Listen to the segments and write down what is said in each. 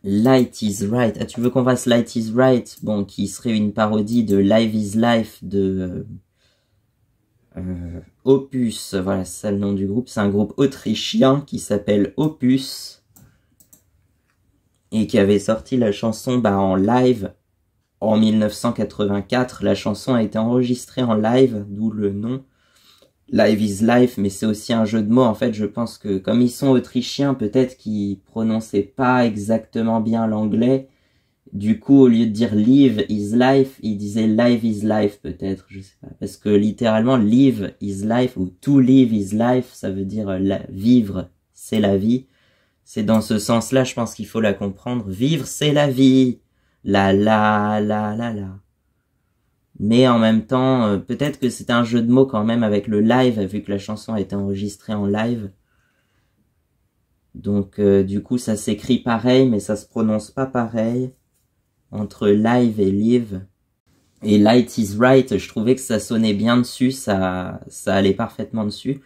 Light is Right. Ah, tu veux qu'on fasse Light is Right? Bon, qui serait une parodie de Live is Life de Opus. Voilà, c'est ça le nom du groupe. C'est un groupe autrichien qui s'appelle Opus et qui avait sorti la chanson en live en 1984. La chanson a été enregistrée en live, d'où le nom Live is Life, mais c'est aussi un jeu de mots. En fait, je pense que comme ils sont autrichiens, peut-être qu'ils prononçaient pas exactement bien l'anglais. Du coup, au lieu de dire live is life, ils disaient live is life, peut-être, je sais pas. Parce que littéralement, live is life ou to live is life, ça veut dire vivre, c'est la vie. C'est dans ce sens-là, je pense qu'il faut la comprendre. Vivre, c'est la vie. La la la la la. Mais en même temps, peut-être que c'est un jeu de mots quand même avec le live, vu que la chanson a été enregistrée en live. Donc du coup, ça s'écrit pareil, mais ça se prononce pas pareil. Entre live et live. Et Light is Right, je trouvais que ça sonnait bien dessus, ça allait parfaitement dessus.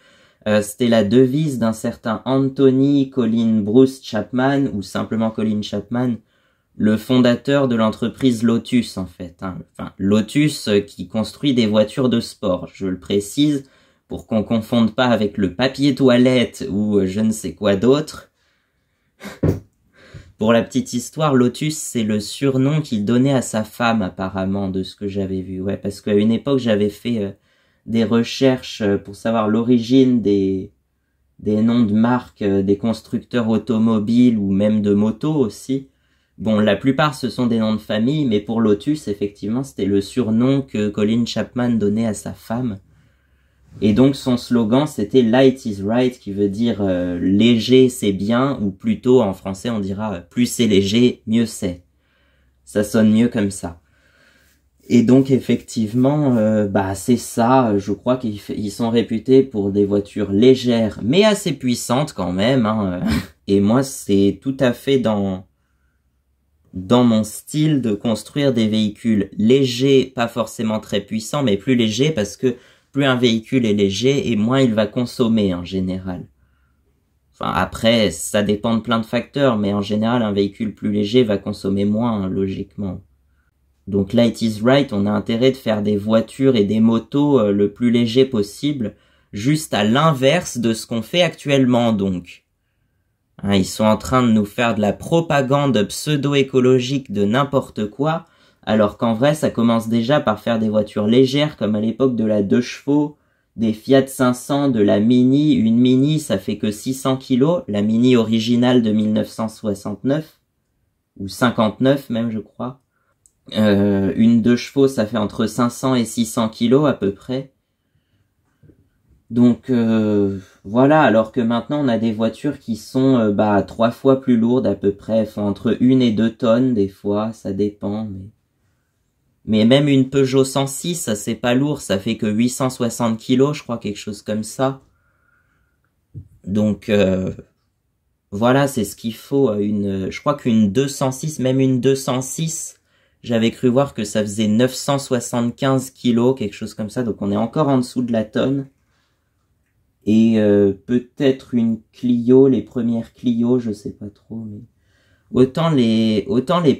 C'était la devise d'un certain Anthony Colin Bruce Chapman, ou simplement Colin Chapman, le fondateur de l'entreprise Lotus, en fait. Enfin, Lotus qui construit des voitures de sport, je le précise, pour qu'on confonde pas avec le papier toilette ou je ne sais quoi d'autre. Pour la petite histoire, Lotus, c'est le surnom qu'il donnait à sa femme, apparemment, de ce que j'avais vu. Ouais, parce qu'à une époque, j'avais fait des recherches pour savoir l'origine des noms de marques, des constructeurs automobiles ou même de motos aussi. Bon, la plupart, ce sont des noms de famille, mais pour Lotus, effectivement, c'était le surnom que Colin Chapman donnait à sa femme. Et donc, son slogan, c'était « Light is right », qui veut dire léger, c'est bien », ou plutôt, en français, on dira « plus c'est léger, mieux c'est ». Ça sonne mieux comme ça. Et donc, effectivement, c'est ça. Je crois qu'ils sont réputés pour des voitures légères, mais assez puissantes quand même. Et moi, c'est tout à fait dans mon style de construire des véhicules légers, pas forcément très puissants, mais plus légers, parce que plus un véhicule est léger et moins il va consommer en général. Enfin, après, ça dépend de plein de facteurs, mais en général, un véhicule plus léger va consommer moins, logiquement. Donc, Light is Right, on a intérêt de faire des voitures et des motos le plus léger possible, juste à l'inverse de ce qu'on fait actuellement, donc. Ils sont en train de nous faire de la propagande pseudo-écologique de n'importe quoi, alors qu'en vrai, ça commence déjà par faire des voitures légères, comme à l'époque de la 2 chevaux, des Fiat 500, de la Mini. Une Mini, ça fait que 600 kilos, la Mini originale de 1969, ou 59 même, je crois. Une 2 chevaux, ça fait entre 500 et 600 kilos à peu près. Donc voilà, alors que maintenant on a des voitures qui sont 3 fois plus lourdes à peu près, font entre 1 et 2 tonnes des fois, ça dépend. Mais même une Peugeot 106, ça c'est pas lourd, ça fait que 860 kilos, je crois, quelque chose comme ça. Donc voilà, c'est ce qu'il faut. Je crois qu'une 206, même une 206, j'avais cru voir que ça faisait 975 kilos, quelque chose comme ça, donc on est encore en dessous de la tonne. Et peut-être une Clio, les premières Clio, je sais pas trop, mais autant les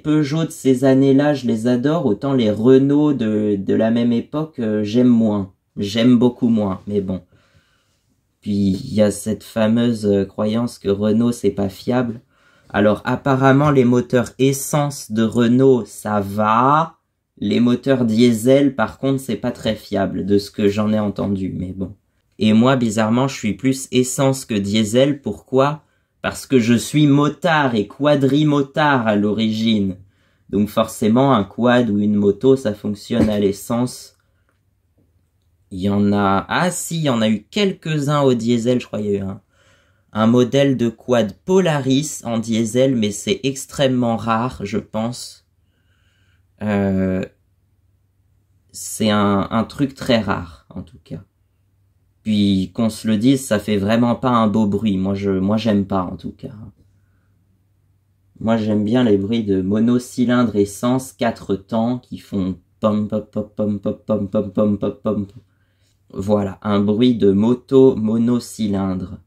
Peugeot de ces années-là, je les adore, autant les Renault de la même époque, j'aime moins. J'aime beaucoup moins, mais bon. Puis il y a cette fameuse croyance que Renault c'est pas fiable. Alors apparemment les moteurs essence de Renault ça va, les moteurs diesel par contre c'est pas très fiable de ce que j'en ai entendu, mais bon. Et moi, bizarrement, je suis plus essence que diesel. Pourquoi? Parce que je suis motard et quadrimotard à l'origine. Donc forcément, un quad ou une moto, ça fonctionne à l'essence. Il y en a... Ah si, il y en a eu quelques-uns au diesel, je crois. Il y a eu un modèle de quad Polaris en diesel, mais c'est extrêmement rare, je pense. C'est un truc très rare, en tout cas. Puis qu'on se le dise, ça fait vraiment pas un beau bruit. Moi j'aime pas en tout cas. Moi j'aime bien les bruits de monocylindre essence 4 temps qui font pom pom pom pom pom pom pom pom pom pom. Voilà, un bruit de moto monocylindre.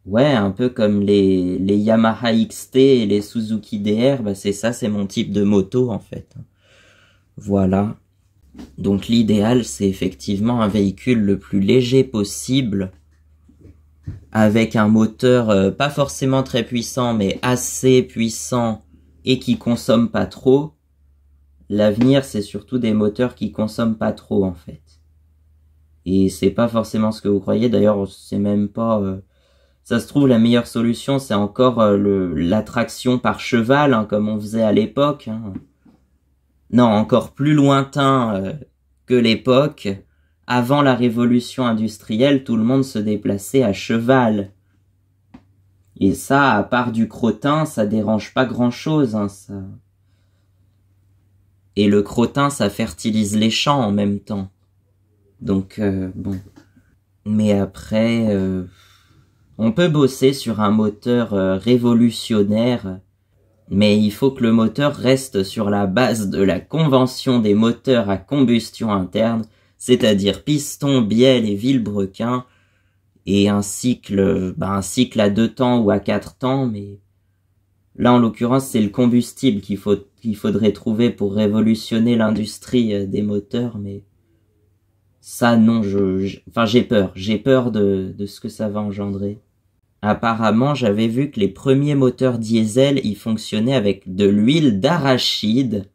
Ouais, un peu comme les Yamaha XT et les Suzuki DR, bah c'est ça, c'est mon type de moto en fait. Voilà. Donc l'idéal, c'est effectivement un véhicule le plus léger possible, avec un moteur pas forcément très puissant, mais assez puissant et qui consomme pas trop. L'avenir, c'est surtout des moteurs qui consomment pas trop en fait. Et c'est pas forcément ce que vous croyez, d'ailleurs c'est même pas... ça se trouve, la meilleure solution, c'est encore la traction par cheval, hein, comme on faisait à l'époque. Hein. Non, encore plus lointain que l'époque. Avant la révolution industrielle, tout le monde se déplaçait à cheval. Et ça, à part du crottin, ça dérange pas grand-chose. Hein, ça. Et le crottin, ça fertilise les champs en même temps. Donc, bon. Mais après... on peut bosser sur un moteur révolutionnaire, mais il faut que le moteur reste sur la base de la convention des moteurs à combustion interne, c'est-à-dire piston, bielle et vilebrequin, et un cycle à 2 temps ou à 4 temps, mais là en l'occurrence c'est le combustible qu'il faudrait trouver pour révolutionner l'industrie des moteurs, mais ça non, j'ai peur de ce que ça va engendrer. Apparemment, j'avais vu que les premiers moteurs diesel, ils fonctionnaient avec de l'huile d'arachide,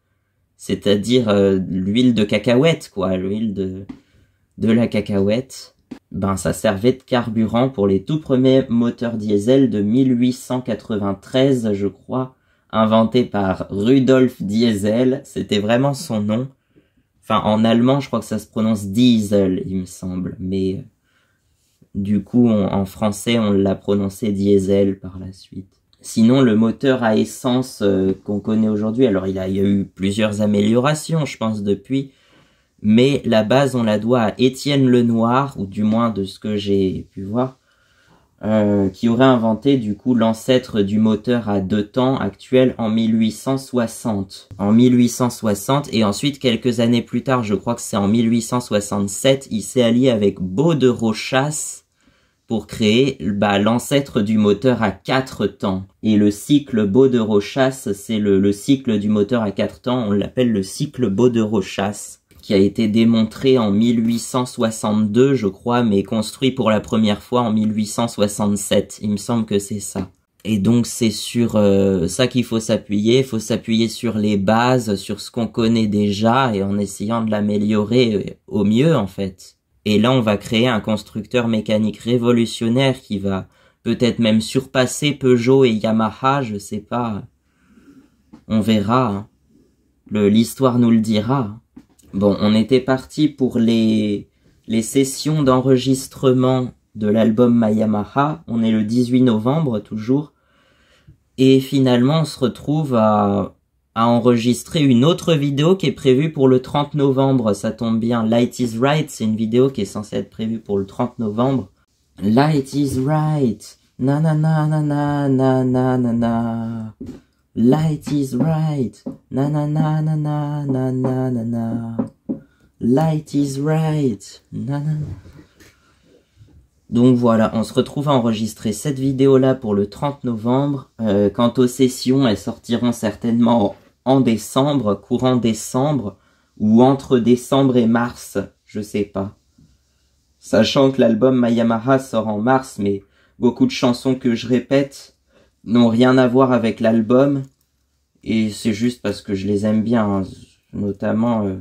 c'est-à-dire l'huile de cacahuète, quoi, l'huile de la cacahuète. Ben, ça servait de carburant pour les tout premiers moteurs diesel de 1893, je crois, inventés par Rudolf Diesel. C'était vraiment son nom. Enfin, en allemand, je crois que ça se prononce Diesel, il me semble, mais... Du coup, en français, on l'a prononcé diesel par la suite. Sinon, le moteur à essence qu'on connaît aujourd'hui, alors il y a eu plusieurs améliorations, je pense, depuis, mais la base, on la doit à Étienne Lenoir, ou du moins de ce que j'ai pu voir, qui aurait inventé du coup l'ancêtre du moteur à 2 temps actuel en 1860. En 1860, et ensuite quelques années plus tard, je crois que c'est en 1867, il s'est allié avec Beau de Rochas pour créer l'ancêtre du moteur à 4 temps. Et le cycle Beau de Rochas, c'est le cycle du moteur à 4 temps, on l'appelle le cycle Beau de Rochas, qui a été démontré en 1862, je crois, mais construit pour la première fois en 1867. Il me semble que c'est ça. Et donc c'est sur ça qu'il faut s'appuyer. Il faut s'appuyer sur les bases, sur ce qu'on connaît déjà, et en essayant de l'améliorer au mieux, en fait. Et là, on va créer un constructeur mécanique révolutionnaire qui va peut-être même surpasser Peugeot et Yamaha, je sais pas. On verra. Hein. L'histoire nous le dira. Bon, on était parti pour les sessions d'enregistrement de l'album My Yamaha. On est le 18 novembre, toujours. Et finalement, on se retrouve à enregistrer une autre vidéo qui est prévue pour le 30 novembre. Ça tombe bien. Light is Right, c'est une vidéo qui est censée être prévue pour le 30 novembre. Light is right. Na na na na na na na na na. Light is right. Na na na na na na na na na. Light is right. Na na. Donc voilà, on se retrouve à enregistrer cette vidéo-là pour le 30 novembre. Quant aux sessions, elles sortiront certainement en décembre, courant décembre, ou entre décembre et mars, je sais pas. Sachant que l'album My Yamaha sort en mars, mais beaucoup de chansons que je répète n'ont rien à voir avec l'album, et c'est juste parce que je les aime bien, hein. Notamment...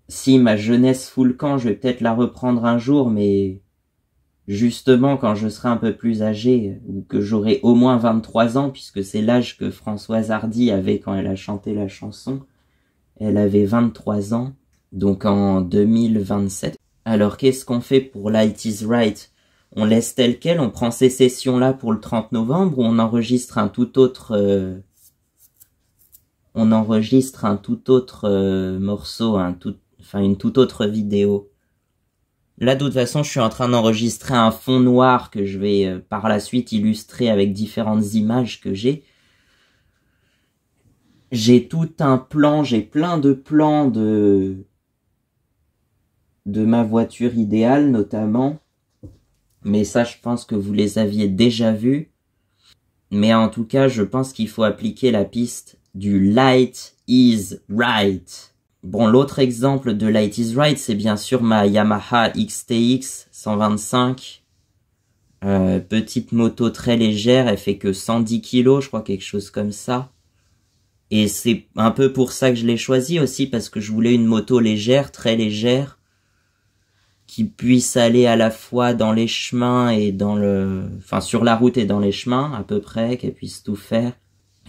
si ma jeunesse fout le camp, je vais peut-être la reprendre un jour, mais... justement quand je serai un peu plus âgé, ou que j'aurai au moins 23 ans, puisque c'est l'âge que Françoise Hardy avait quand elle a chanté la chanson. Elle avait 23 ans, donc en 2027. Alors qu'est-ce qu'on fait pour Light is Right? On laisse tel quel, on prend ces sessions-là pour le 30 novembre, ou on enregistre un tout autre... morceau, une toute autre vidéo. Là, de toute façon, je suis en train d'enregistrer un fond noir que je vais par la suite illustrer avec différentes images que j'ai. J'ai tout un plan, j'ai plein de plans de ma voiture idéale, notamment. Mais ça, je pense que vous les aviez déjà vus. Mais en tout cas, je pense qu'il faut appliquer la piste du Light is Right. Bon, l'autre exemple de Light is Right, c'est bien sûr ma Yamaha XTX 125. Petite moto très légère, elle fait que 110 kg, je crois, quelque chose comme ça. Et c'est un peu pour ça que je l'ai choisi aussi, parce que je voulais une moto légère, très légère, qui puisse aller à la fois dans les chemins et enfin, sur la route et dans les chemins, à peu près, qu'elle puisse tout faire.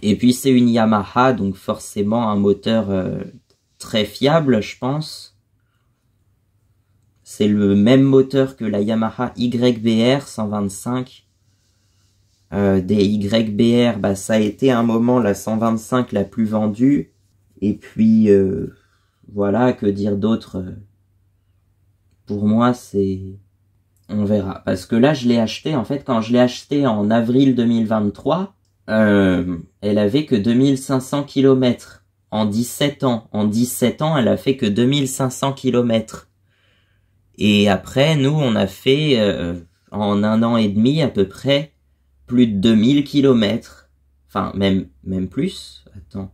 Et puis c'est une Yamaha, donc forcément un moteur très fiable, je pense. C'est le même moteur que la Yamaha YBR 125. Des YBR, bah ça a été un moment la 125 la plus vendue. Et puis voilà, que dire d'autre. Pour moi, on verra. Parce que là, je l'ai acheté, en fait, quand je l'ai acheté en avril 2023, elle avait que 2500 km en 17 ans. En 17 ans, elle a fait que 2500 km. Et après, nous, on a fait, en 1 an et demi, à peu près, plus de 2000 km. Enfin, même plus. Attends.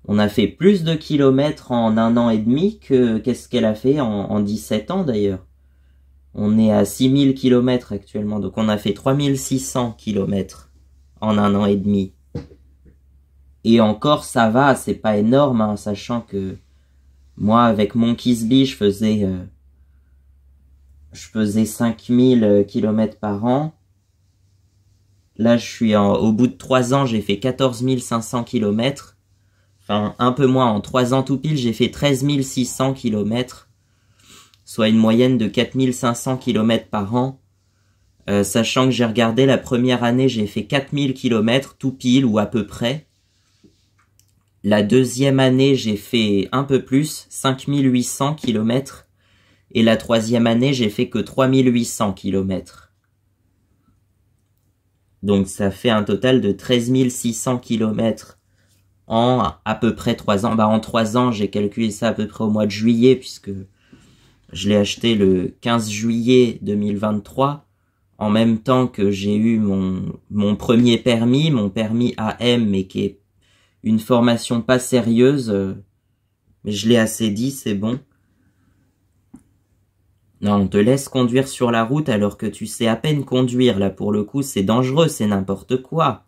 On a fait plus de kilomètres en 1 an et demi que qu'est-ce qu'elle a fait en 17 ans, d'ailleurs. On est à 6000 km actuellement, donc on a fait 3600 km en 1 an et demi. Et encore, ça va, c'est pas énorme, hein, sachant que moi, avec mon Kisby, je faisais 5000 km par an. Là, je suis au bout de 3 ans, j'ai fait 14 500 km. Enfin, un peu moins, en 3 ans tout pile, j'ai fait 13 600 km. Soit une moyenne de 4500 km par an. Sachant que j'ai regardé, la première année, j'ai fait 4000 km, tout pile ou à peu près. La deuxième année, j'ai fait un peu plus, 5800 km. Et la troisième année, j'ai fait que 3800 km. Donc ça fait un total de 13 600 km en à peu près 3 ans. Bah en 3 ans, j'ai calculé ça à peu près au mois de juillet, puisque je l'ai acheté le 15 juillet 2023, en même temps que j'ai eu mon premier permis, mon permis AM, mais qui est une formation pas sérieuse, mais je l'ai assez dit, c'est bon. Non, on te laisse conduire sur la route alors que tu sais à peine conduire, là pour le coup c'est dangereux, c'est n'importe quoi.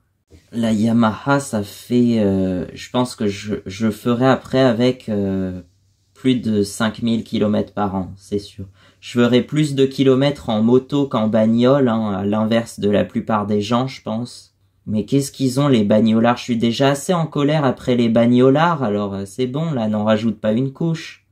La Yamaha, ça fait, je pense que je ferai après avec plus de 5000 km par an, c'est sûr. Je ferai plus de kilomètres en moto qu'en bagnole, hein, à l'inverse de la plupart des gens, je pense. Mais qu'est-ce qu'ils ont les bagnolards? Je suis déjà assez en colère après les bagnolards, alors c'est bon, là, n'en rajoute pas une couche.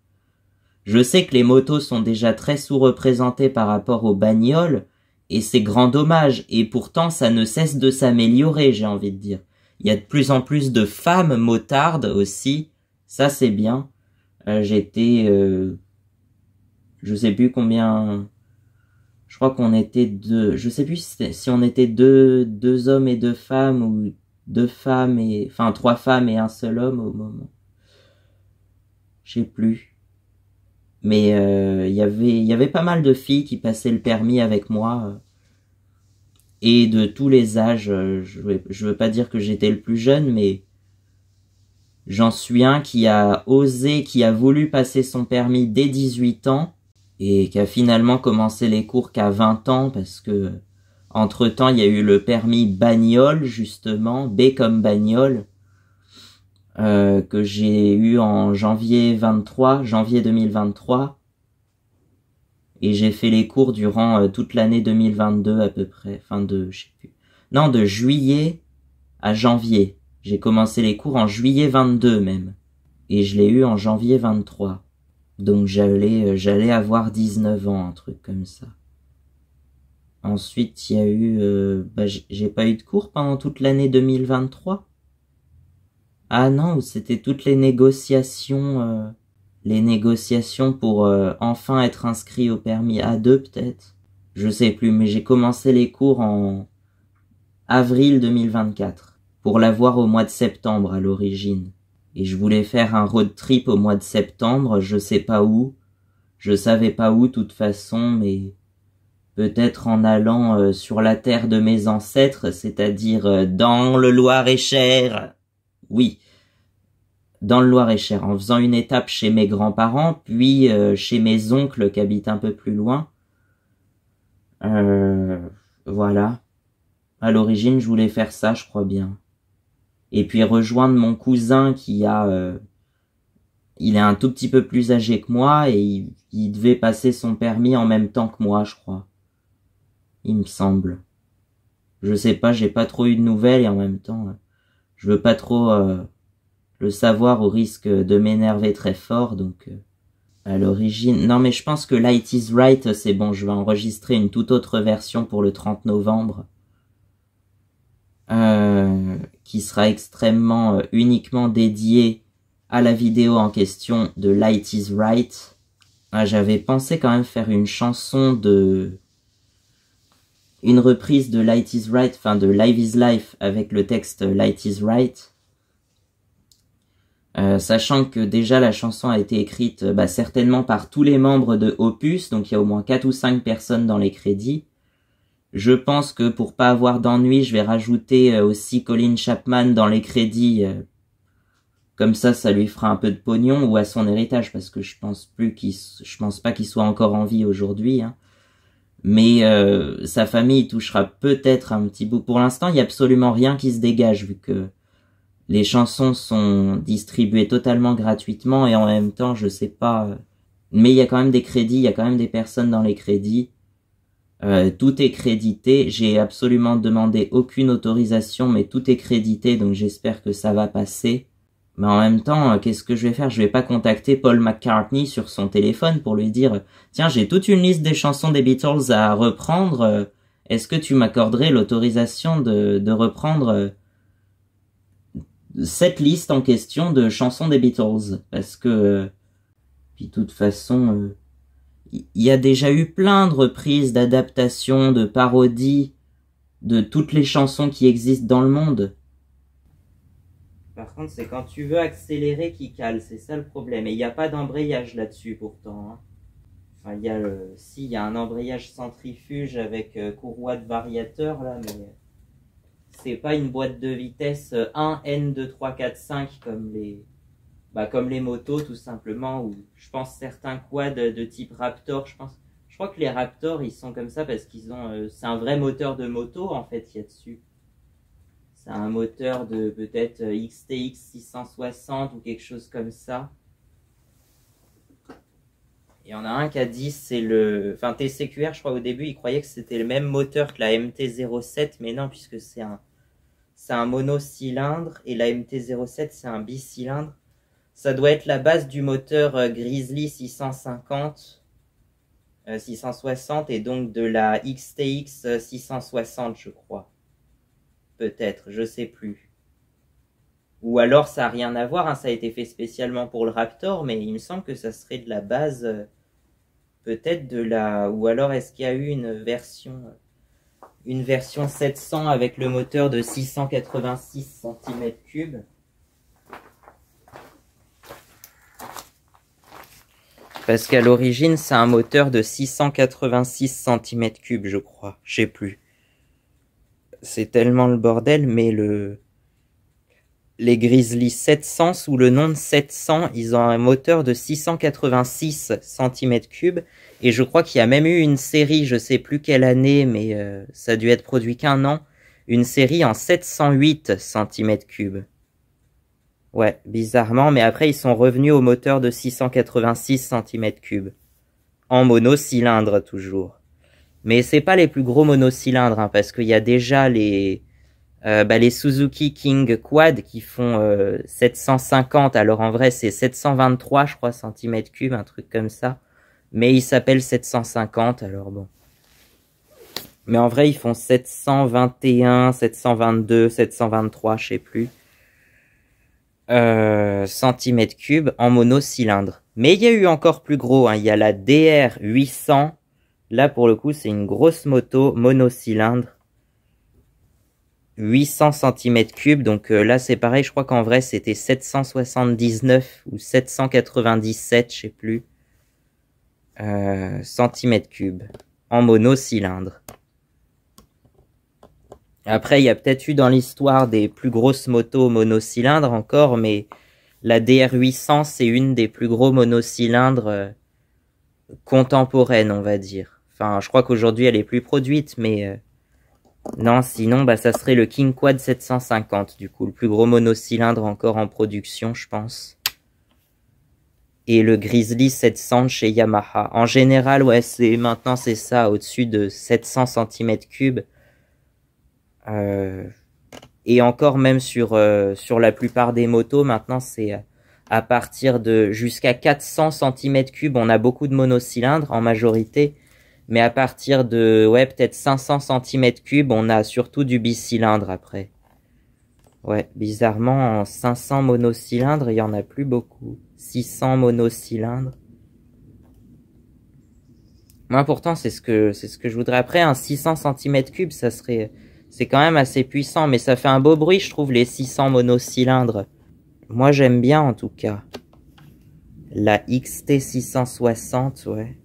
Je sais que les motos sont déjà très sous-représentées par rapport aux bagnoles, et c'est grand dommage, et pourtant ça ne cesse de s'améliorer, j'ai envie de dire. Il y a de plus en plus de femmes motardes aussi, ça c'est bien. J'étais, je sais plus combien, je crois qu'on était deux, je sais plus si on était deux hommes et 2 femmes, ou 2 femmes et, enfin 3 femmes et un seul homme au moment. Je sais plus. Mais il y avait pas mal de filles qui passaient le permis avec moi, et de tous les âges. Je veux pas dire que j'étais le plus jeune, mais j'en suis un qui a osé, qui a voulu passer son permis dès 18 ans, et qui a finalement commencé les cours qu'à 20 ans, parce que entre-temps, il y a eu le permis bagnole, justement, B comme bagnole, que j'ai eu en janvier 2023, et j'ai fait les cours durant toute l'année 2022 à peu près, je sais plus. Non, de juillet à janvier. J'ai commencé les cours en juillet 22 même, et je l'ai eu en janvier 23. Donc j'allais avoir 19 ans, un truc comme ça. Ensuite, il y a eu, j'ai pas eu de cours pendant toute l'année 2023. Ah non, c'était toutes les négociations pour enfin être inscrit au permis A2 peut-être. Je sais plus, mais j'ai commencé les cours en avril 2024 pour l'avoir au mois de septembre à l'origine. Et je voulais faire un road trip au mois de septembre, je sais pas où. Je savais pas où, de toute façon, mais peut-être en allant sur la terre de mes ancêtres, c'est-à-dire dans le Loir-et-Cher. Oui, dans le Loir-et-Cher, en faisant une étape chez mes grands-parents, puis chez mes oncles qui habitent un peu plus loin. Voilà. À l'origine, je voulais faire ça, je crois bien. Et puis rejoindre mon cousin qui a... il est un tout petit peu plus âgé que moi et il devait passer son permis en même temps que moi, je crois. Il me semble. Je sais pas, j'ai pas trop eu de nouvelles et en même temps, je veux pas trop le savoir au risque de m'énerver très fort, donc à l'origine... Non mais je pense que Light is Right, c'est bon, je vais enregistrer une toute autre version pour le 30 novembre. Qui sera extrêmement uniquement dédiée à la vidéo en question de Light is Right. J'avais pensé quand même faire une chanson une reprise de Light is Right, enfin de Live is Life avec le texte Light is Right. Sachant que déjà la chanson a été écrite certainement par tous les membres de Opus, donc il y a au moins 4 ou 5 personnes dans les crédits. Je pense que pour pas avoir d'ennui, je vais rajouter aussi Colin Chapman dans les crédits. Comme ça lui fera un peu de pognon ou à son héritage, parce que je pense pas qu'il soit encore en vie aujourd'hui. Hein. Mais sa famille touchera peut-être un petit bout. Pour l'instant, il y a absolument rien qui se dégage vu que les chansons sont distribuées totalement gratuitement et en même temps, je sais pas. Mais il y a quand même des crédits, il y a quand même des personnes dans les crédits. Tout est crédité. J'ai absolument demandé aucune autorisation, mais tout est crédité, donc j'espère que ça va passer. Mais en même temps, qu'est-ce que je vais faire? Je vais pas contacter Paul McCartney sur son téléphone pour lui dire « Tiens, j'ai toute une liste des chansons des Beatles à reprendre. Est-ce que tu m'accorderais l'autorisation de reprendre cette liste en question de chansons des Beatles ?» Parce que, puis de toute façon, il y a déjà eu plein de reprises, d'adaptations, de parodies de toutes les chansons qui existent dans le monde. Par contre, c'est quand tu veux accélérer qui cale, c'est ça le problème. Et il n'y a pas d'embrayage là-dessus pourtant. Hein. Enfin, il y a un embrayage centrifuge avec courroie de variateur là, mais c'est pas une boîte de vitesse 1, N, 2, 3, 4, 5 comme les motos tout simplement, ou je pense certains quads de type Raptor, je crois que les Raptor ils sont comme ça parce qu'ils ont, c'est un vrai moteur de moto en fait il y a dessus. C'est un moteur de peut-être XTX 660 ou quelque chose comme ça. Il y en a un qui a dit c'est enfin TCQR je crois au début il croyait que c'était le même moteur que la MT-07 mais non puisque c'est un monocylindre et la MT-07 c'est un bicylindre. Ça doit être la base du moteur Grizzly 650, 660 et donc de la XTX 660 je crois. Peut-être, je sais plus. Ou alors ça a rien à voir, hein, ça a été fait spécialement pour le Raptor, mais il me semble que ça serait de la base, peut-être de la... Ou alors est-ce qu'il y a eu une version 700 avec le moteur de 686 cm3 ? Parce qu'à l'origine, c'est un moteur de 686 cm3, je crois. Je sais plus. C'est tellement le bordel, mais les Grizzly 700, sous le nom de 700, ils ont un moteur de 686 cm3. Et je crois qu'il y a même eu une série, je sais plus quelle année, mais ça a dû être produit qu'un an. Une série en 708 cm3. Ouais, bizarrement, mais après ils sont revenus au moteur de 686 cm3. En monocylindre toujours. Mais c'est pas les plus gros monocylindres, hein, parce qu'il y a déjà les Suzuki King Quad qui font 750, alors en vrai c'est 723 je crois cm3, un truc comme ça. Mais ils s'appellent 750, alors bon. Mais en vrai ils font 721, 722, 723, je sais plus. Cm3 en monocylindre. Mais il y a eu encore plus gros, hein. Il y a la DR 800. Là, pour le coup, c'est une grosse moto monocylindre. 800 cm3. Donc là, c'est pareil. Je crois qu'en vrai, c'était 779 ou 797, je sais plus. Cm3 en monocylindre. Après, il y a peut-être eu dans l'histoire des plus grosses motos monocylindres encore, mais la DR800, c'est une des plus gros monocylindres contemporaines, on va dire. Enfin, je crois qu'aujourd'hui, elle est plus produite, mais non, sinon, bah, ça serait le King Quad 750, du coup, le plus gros monocylindre encore en production, je pense. Et le Grizzly 700 chez Yamaha. En général, ouais, maintenant, c'est ça, au-dessus de 700 cm3. Et encore même sur la plupart des motos, maintenant c'est à partir de jusqu'à 400 cm3, on a beaucoup de monocylindres en majorité, mais à partir de ouais peut-être 500 cm3, on a surtout du bicylindre après. Ouais, bizarrement en 500 monocylindres, il y en a plus beaucoup. 600 monocylindres. Moi pourtant c'est ce que je voudrais. Après un 600 cm3, ça serait c'est quand même assez puissant, mais ça fait un beau bruit, je trouve, les 600 monocylindres. Moi, j'aime bien, en tout cas. La XT660, ouais.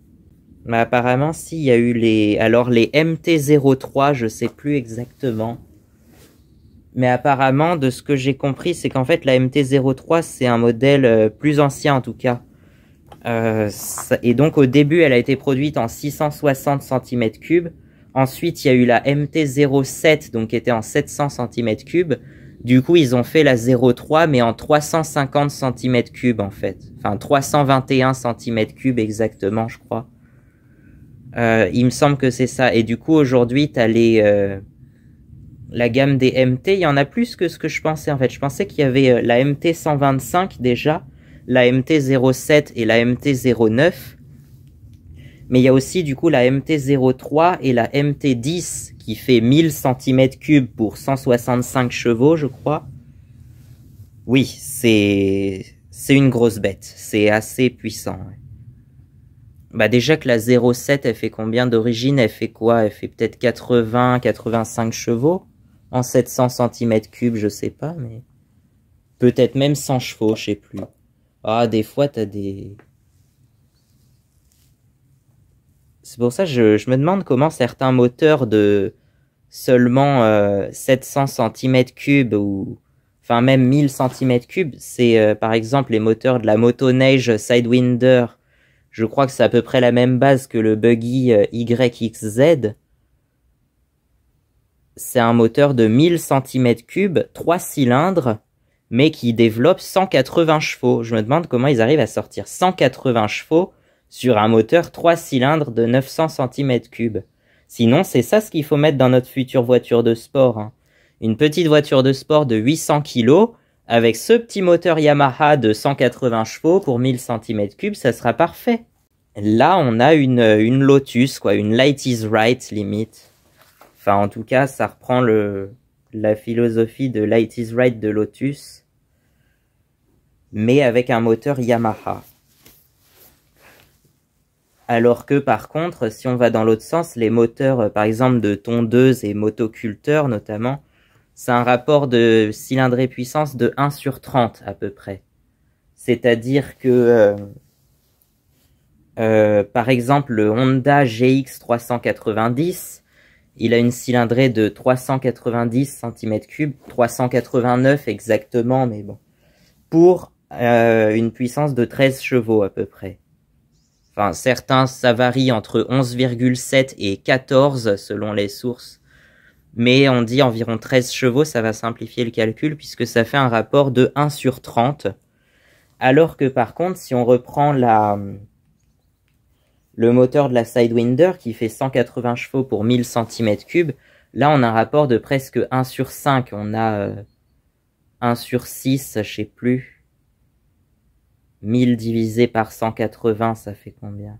Mais apparemment, si, il y a eu les... Alors, les MT-03, je sais plus exactement. Mais apparemment, de ce que j'ai compris, c'est qu'en fait, la MT-03, c'est un modèle plus ancien, en tout cas. Et donc, au début, elle a été produite en 660 cm3. Ensuite, il y a eu la MT-07, donc qui était en 700 cm3. Du coup, ils ont fait la 03, mais en 350 cm3, en fait. Enfin, 321 cm3 exactement, je crois. Il me semble que c'est ça. Et du coup, aujourd'hui, t'as la gamme des MT. Il y en a plus que ce que je pensais, en fait. Je pensais qu'il y avait la MT-125 déjà, la MT-07 et la MT-09. Mais il y a aussi du coup la MT-03 et la MT-10 qui fait 1000 cm3 pour 165 chevaux, je crois. Oui, c'est une grosse bête. C'est assez puissant. Ouais. Bah déjà que la 07, elle fait combien d'origine? Elle fait quoi? Elle fait peut-être 80, 85 chevaux en 700 cm3, je sais pas, mais peut-être même 100 chevaux, je sais plus. Ah, des fois, t'as des... C'est pour ça que je me demande comment certains moteurs de seulement 700 cm3 ou enfin même 1000 cm3, c'est par exemple les moteurs de la Motoneige Sidewinder. Je crois que c'est à peu près la même base que le Buggy YXZ. C'est un moteur de 1000 cm3, 3 cylindres, mais qui développe 180 chevaux. Je me demande comment ils arrivent à sortir 180 chevaux sur un moteur 3 cylindres de 900 cm3. Sinon, c'est ça ce qu'il faut mettre dans notre future voiture de sport. Hein. Une petite voiture de sport de 800 kg, avec ce petit moteur Yamaha de 180 chevaux pour 1000 cm3, ça sera parfait. Là, on a une Lotus, quoi, une Light is Right, limite. Enfin, en tout cas, ça reprend la philosophie de Light is Right de Lotus, mais avec un moteur Yamaha. Alors que par contre, si on va dans l'autre sens, les moteurs, par exemple, de tondeuse et motoculteur notamment, c'est un rapport de cylindrée puissance de 1 sur 30 à peu près. C'est-à-dire que, par exemple, le Honda GX 390, il a une cylindrée de 390 cm3, 389 exactement, mais bon, pour une puissance de 13 chevaux à peu près. Enfin, certains, ça varie entre 11,7 et 14 selon les sources. Mais on dit environ 13 chevaux, ça va simplifier le calcul puisque ça fait un rapport de 1 sur 30. Alors que par contre, si on reprend le moteur de la Sidewinder qui fait 180 chevaux pour 1000 cm3, là on a un rapport de presque 1 sur 5. On a 1 sur 6, je sais plus. 1000 divisé par 180, ça fait combien?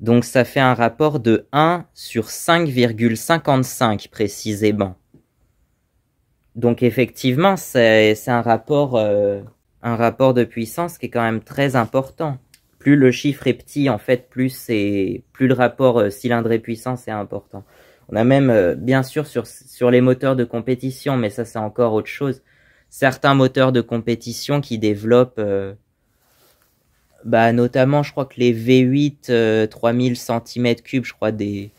Donc ça fait un rapport de 1 sur 5,55 précisément. Donc effectivement, c'est un rapport de puissance qui est quand même très important. Plus le chiffre est petit, en fait, plus le rapport cylindrée-puissance est important. On a même, bien sûr, sur les moteurs de compétition, mais ça c'est encore autre chose, certains moteurs de compétition qui développent Bah, notamment, je crois que les V8 3000 cm3, je crois des...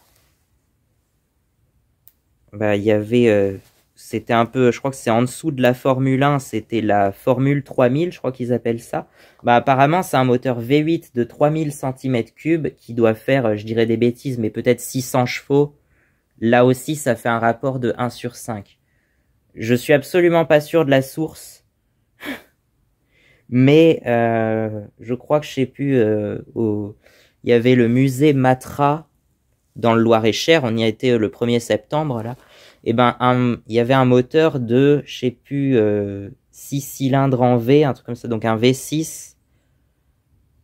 Bah, il y avait... c'était un peu... Je crois que c'est en dessous de la Formule 1, c'était la Formule 3000, je crois qu'ils appellent ça. Bah, apparemment, c'est un moteur V8 de 3000 cm3 qui doit faire, je dirais des bêtises, mais peut-être 600 chevaux. Là aussi, ça fait un rapport de 1/5. Je suis absolument pas sûr de la source, mais je crois que je sais plus, il y avait le musée Matra dans le Loir-et-Cher, on y a été le 1er septembre, là. Et ben, il y avait un moteur de, je sais plus, 6 cylindres en V, un truc comme ça, donc un V6,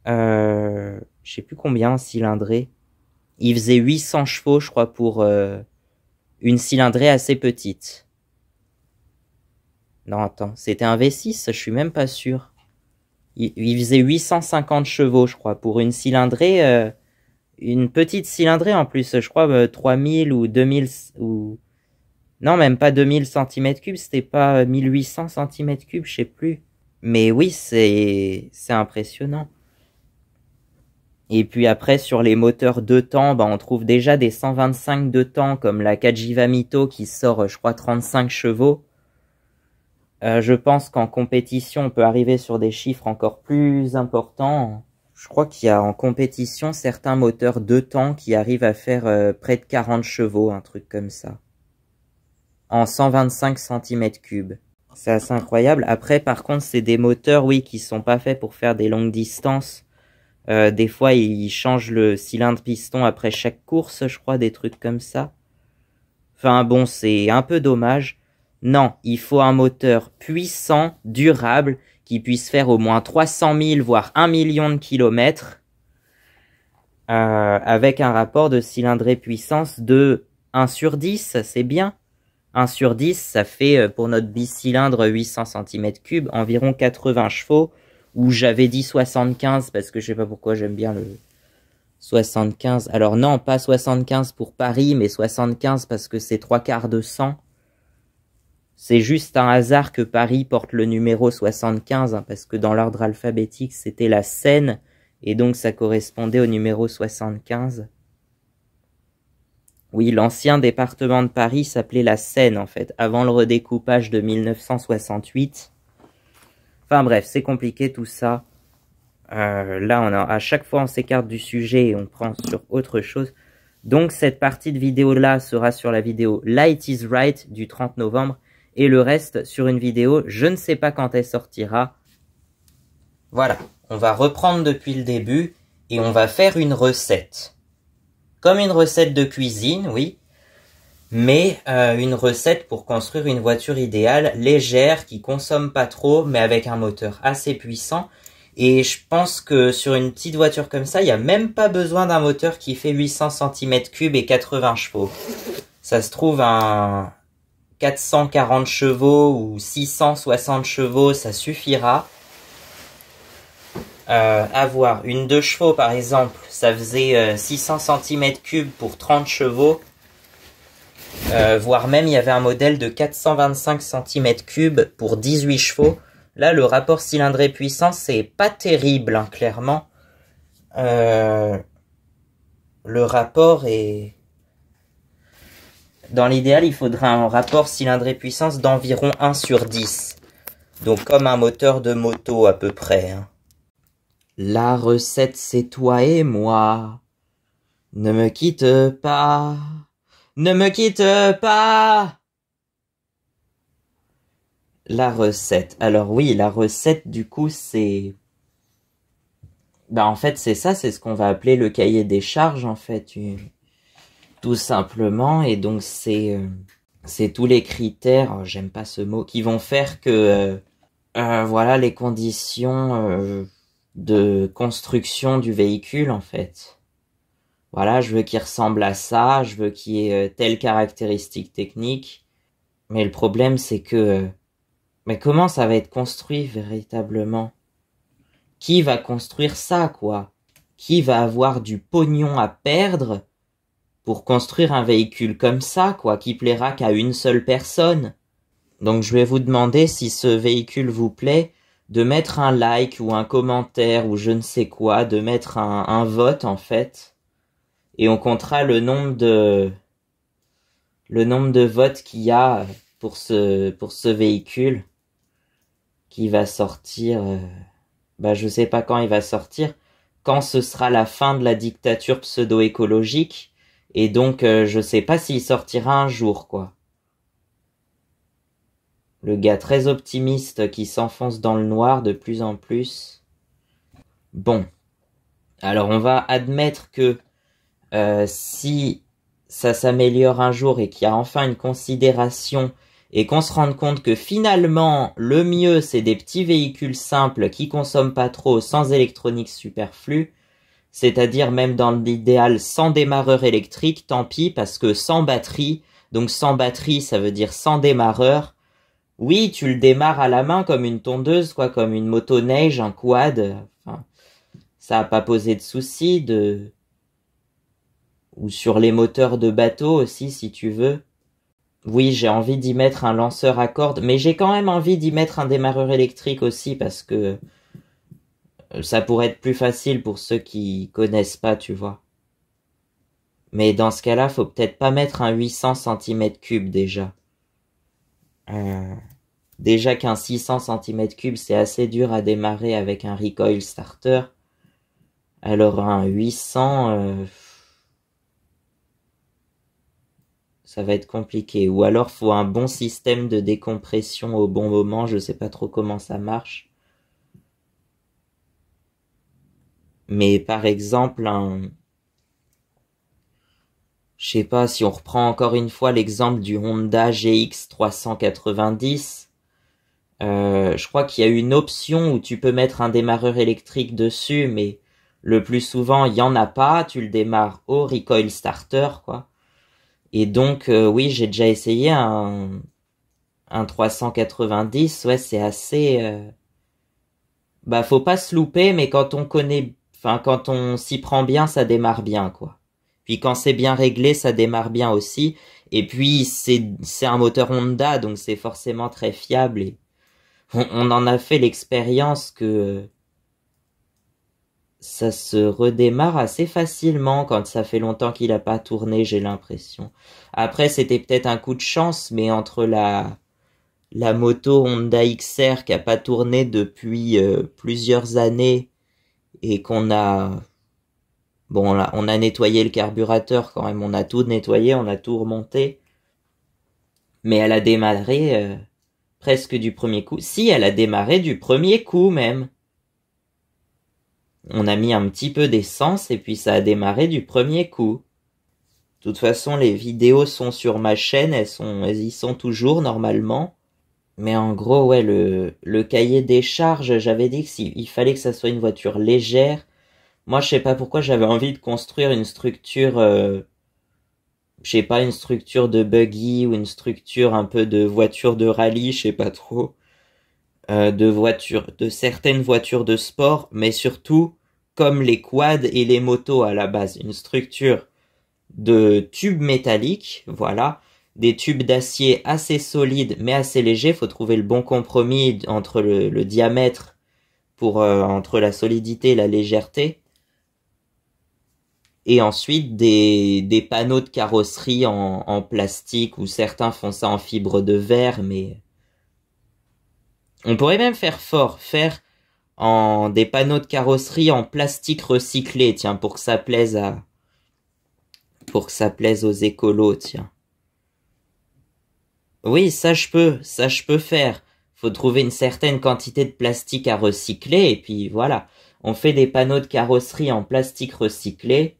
je sais plus combien cylindré. Il faisait 800 chevaux, je crois, pour une cylindrée assez petite. Non, attends, c'était un V6, je suis même pas sûr. Il faisait 850 chevaux, je crois, pour une cylindrée, une petite cylindrée en plus, je crois 3000 ou 2000, ou... Non, même pas 2000 cm3, c'était pas 1800 cm3, je sais plus. Mais oui, c'est impressionnant. Et puis après, sur les moteurs deux temps, bah, on trouve déjà des 125 deux temps, comme la Cagiva Mito qui sort, je crois, 35 chevaux. Je pense qu'en compétition, on peut arriver sur des chiffres encore plus importants. Je crois qu'il y a en compétition certains moteurs deux temps qui arrivent à faire près de 40 chevaux, un truc comme ça. En 125 cm3. C'est assez incroyable. Après, par contre, c'est des moteurs, oui, qui sont pas faits pour faire des longues distances. Des fois, ils changent le cylindre piston après chaque course, je crois, des trucs comme ça. Enfin bon, c'est un peu dommage. Non, il faut un moteur puissant, durable, qui puisse faire au moins 300 000, voire 1 million de kilomètres, avec un rapport de cylindrée puissance de 1/10, c'est bien. 1/10, ça fait pour notre bicylindre 800 cm3, environ 80 chevaux, où j'avais dit 75, parce que je sais pas pourquoi j'aime bien le 75. Alors non, pas 75 pour Paris, mais 75 parce que c'est 3/4 de 100. C'est juste un hasard que Paris porte le numéro 75, hein, parce que dans l'ordre alphabétique, c'était la Seine, et donc ça correspondait au numéro 75. Oui, l'ancien département de Paris s'appelait la Seine, en fait, avant le redécoupage de 1968. Enfin bref, c'est compliqué tout ça. Là, à chaque fois, on s'écarte du sujet et on prend sur autre chose. Donc, cette partie de vidéo-là sera sur la vidéo Light is Right du 30 novembre. Et le reste sur une vidéo, je ne sais pas quand elle sortira. Voilà, on va reprendre depuis le début et on va faire une recette. Comme une recette de cuisine, oui, mais une recette pour construire une voiture idéale, légère, qui consomme pas trop, mais avec un moteur assez puissant. Et je pense que sur une petite voiture comme ça, il n'y a même pas besoin d'un moteur qui fait 800 cm3 et 80 chevaux. Ça se trouve un 440 chevaux ou 660 chevaux, ça suffira. Avoir une 2 chevaux par exemple, ça faisait 600 cm3 pour 30 chevaux. Voire même il y avait un modèle de 425 cm3 pour 18 chevaux. Là, le rapport cylindrée puissance, c'est pas terrible, hein, clairement. Le rapport est... Dans l'idéal, il faudrait un rapport cylindrée puissance d'environ 1/10. Donc comme un moteur de moto à peu près. Hein. La recette, c'est toi et moi. Ne me quitte pas. Ne me quitte pas. La recette. Alors oui, la recette, du coup, c'est... Bah en fait, c'est ça, c'est ce qu'on va appeler le cahier des charges, en fait. Tout simplement. Et donc, c'est tous les critères, j'aime pas ce mot, qui vont faire que... voilà les conditions de construction du véhicule, en fait. Voilà, je veux qu'il ressemble à ça, je veux qu'il y ait telle caractéristique technique. Mais le problème, c'est que... mais comment ça va être construit véritablement? Qui va construire ça, quoi? Qui va avoir du pognon à perdre pour construire un véhicule comme ça, quoi, qui plaira qu'à une seule personne? Donc je vais vous demander si ce véhicule vous plaît de mettre un like ou un commentaire ou je ne sais quoi, de mettre un vote en fait, et on comptera le nombre de votes qu'il y a pour ce véhicule qui va sortir. Je sais pas quand il va sortir, quand ce sera la fin de la dictature pseudo-écologique, et donc je sais pas s'il sortira un jour, quoi. Le gars très optimiste qui s'enfonce dans le noir de plus en plus. Bon, alors on va admettre que si ça s'améliore un jour et qu'il y a enfin une considération et qu'on se rende compte que finalement le mieux c'est des petits véhicules simples qui consomment pas trop, sans électronique superflue, c'est-à-dire même dans l'idéal sans démarreur électrique, tant pis parce que sans batterie, donc sans batterie ça veut dire sans démarreur. Oui, tu le démarres à la main comme une tondeuse, quoi, comme une motoneige, un quad. Enfin, ça a pas posé de soucis ou sur les moteurs de bateau aussi, si tu veux. Oui, j'ai envie d'y mettre un lanceur à cordes, mais j'ai quand même envie d'y mettre un démarreur électrique aussi parce que ça pourrait être plus facile pour ceux qui connaissent pas, tu vois. Mais dans ce cas-là, faut peut-être pas mettre un 800 cm3 déjà. Déjà qu'un 600 cm3 c'est assez dur à démarrer avec un recoil starter. Alors un 800, ça va être compliqué. Ou alors faut un bon système de décompression au bon moment, je sais pas trop comment ça marche. Mais par exemple, je sais pas, si on reprend encore une fois l'exemple du Honda GX 390, je crois qu'il y a une option où tu peux mettre un démarreur électrique dessus, mais le plus souvent, il y en a pas, tu le démarres au recoil starter, quoi. Et donc, oui, j'ai déjà essayé un 390, ouais, c'est assez... faut pas se louper, mais quand on s'y prend bien, ça démarre bien, quoi. Puis quand c'est bien réglé, ça démarre bien aussi. Et puis, c'est un moteur Honda, donc c'est forcément très fiable. Et on en a fait l'expérience que ça se redémarre assez facilement quand ça fait longtemps qu'il a pas tourné, j'ai l'impression. Après, c'était peut-être un coup de chance, mais entre la moto Honda XR qui a pas tourné depuis plusieurs années et qu'on a... Bon, là, on a nettoyé le carburateur quand même, on a tout nettoyé, on a tout remonté. Mais elle a démarré presque du premier coup. Si, elle a démarré du premier coup même. On a mis un petit peu d'essence et puis ça a démarré du premier coup. De toute façon, les vidéos sont sur ma chaîne, elles y sont toujours normalement. Mais en gros, ouais, le cahier des charges, j'avais dit il fallait que ça soit une voiture légère. Moi, je sais pas pourquoi j'avais envie de construire une structure, je sais pas, une structure de buggy ou une structure un peu de voiture de rallye, je sais pas trop, de certaines voitures de sport, mais surtout comme les quads et les motos à la base, une structure de tubes métalliques, voilà, des tubes d'acier assez solides mais assez légers. Faut trouver le bon compromis entre le diamètre entre la solidité et la légèreté. Et ensuite des panneaux de carrosserie en plastique, ou certains font ça en fibre de verre, mais on pourrait même faire des panneaux de carrosserie en plastique recyclé, tiens, pour que ça plaise aux écolos, tiens. Oui, ça je peux faire. Faut trouver une certaine quantité de plastique à recycler, et puis voilà. On fait des panneaux de carrosserie en plastique recyclé.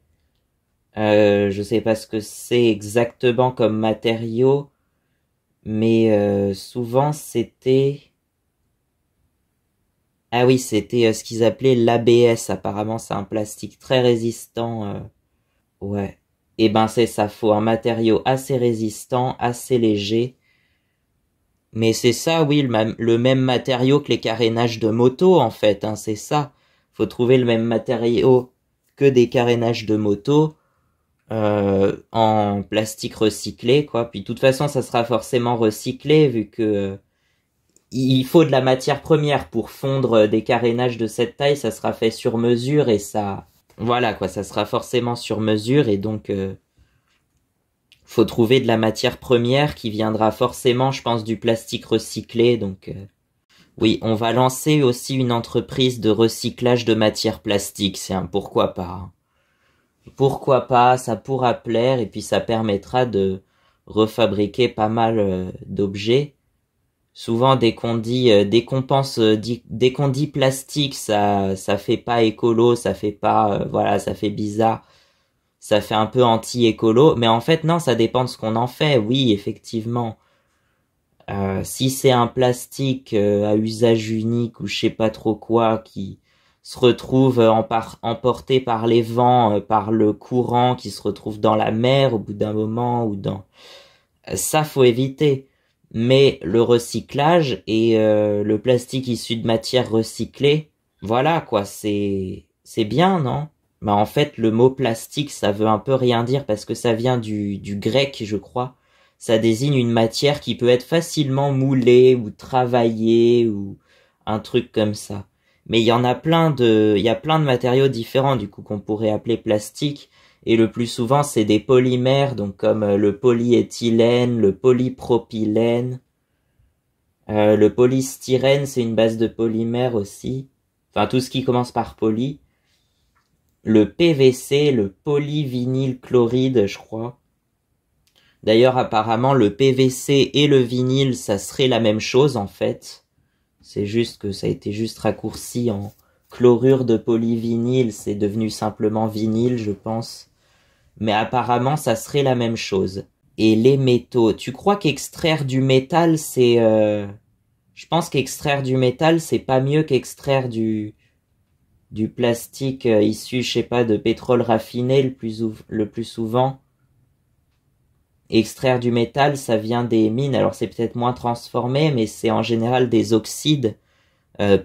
Je sais pas ce que c'est exactement comme matériau, mais souvent c'était... Ah oui, c'était ce qu'ils appelaient l'ABS, apparemment c'est un plastique très résistant. Ouais. Et ben c'est ça, faut un matériau assez résistant, assez léger. Mais c'est ça, oui, le même matériau que les carénages de moto, en fait, hein, c'est ça. Faut trouver le même matériau que des carénages de moto, en plastique recyclé, quoi. Puis de toute façon, ça sera forcément recyclé, vu que il faut de la matière première pour fondre des carénages de cette taille, ça sera fait sur mesure et ça, voilà quoi, ça sera forcément sur mesure et donc faut trouver de la matière première qui viendra forcément, je pense, du plastique recyclé. Donc oui, on va lancer aussi une entreprise de recyclage de matière plastique, c'est un pourquoi pas. Hein. Pourquoi pas, ça pourra plaire et puis ça permettra de refabriquer pas mal d'objets. Souvent dès qu'on dit dès qu'on dit plastique, ça fait pas écolo, ça fait pas voilà, ça fait bizarre. Ça fait un peu anti-écolo, mais en fait non, ça dépend de ce qu'on en fait. Oui, effectivement. Si c'est un plastique à usage unique ou je sais pas trop quoi qui se retrouve emporté par les vents, par le courant, qui se retrouve dans la mer au bout d'un moment ou dans ça faut éviter. Mais le recyclage et le plastique issu de matières recyclées, voilà quoi, c'est bien, non? Bah en fait le mot plastique ça veut un peu rien dire parce que ça vient du grec je crois. Ça désigne une matière qui peut être facilement moulée ou travaillée ou un truc comme ça. Mais il y a plein de matériaux différents du coup qu'on pourrait appeler plastique et le plus souvent c'est des polymères donc comme le polyéthylène, le polypropylène, le polystyrène c'est une base de polymère aussi. Enfin tout ce qui commence par poly. Le PVC, le polyvinylchloride, je crois. D'ailleurs, apparemment, le PVC et le vinyle, ça serait la même chose, en fait. C'est juste que ça a été juste raccourci en chlorure de polyvinyle, c'est devenu simplement vinyle, je pense. Mais apparemment, ça serait la même chose. Et les métaux, tu crois qu'extraire du métal, c'est... Je pense qu'extraire du métal, c'est pas mieux qu'extraire du plastique issu, je sais pas, de pétrole raffiné le plus souvent. Extraire du métal, ça vient des mines, alors c'est peut-être moins transformé, mais c'est en général des oxydes.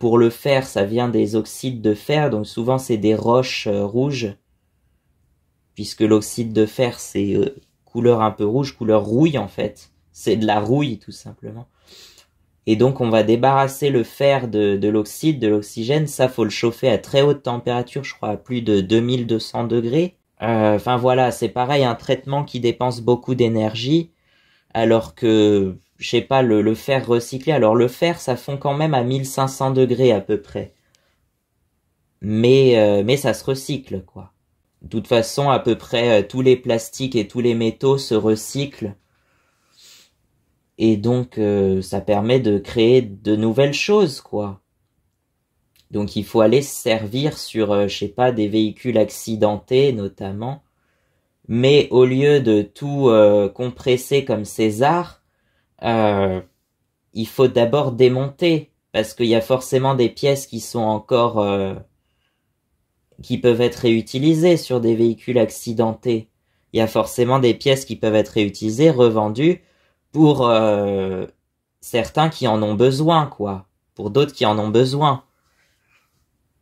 Pour le fer, ça vient des oxydes de fer, donc souvent c'est des roches rouges, puisque l'oxyde de fer c'est couleur un peu rouge, couleur rouille en fait. C'est de la rouille tout simplement. Et donc on va débarrasser le fer de l'oxyde, de l'oxygène, ça faut le chauffer à très haute température, je crois à plus de 2200 degrés. Enfin voilà, c'est pareil, un traitement qui dépense beaucoup d'énergie, alors que, je sais pas, le fer recyclé, alors le fer ça fond quand même à 1500 degrés à peu près. Mais ça se recycle quoi. De toute façon, à peu près tous les plastiques et tous les métaux se recyclent. Et donc, ça permet de créer de nouvelles choses, quoi. Donc, il faut aller se servir sur, je sais pas, des véhicules accidentés, notamment. Mais au lieu de tout compresser comme César, il faut d'abord démonter. Parce qu'il y a forcément des pièces qui sont encore... qui peuvent être réutilisées sur des véhicules accidentés. Il y a forcément des pièces qui peuvent être réutilisées, revendues, pour certains qui en ont besoin, quoi. Pour d'autres qui en ont besoin.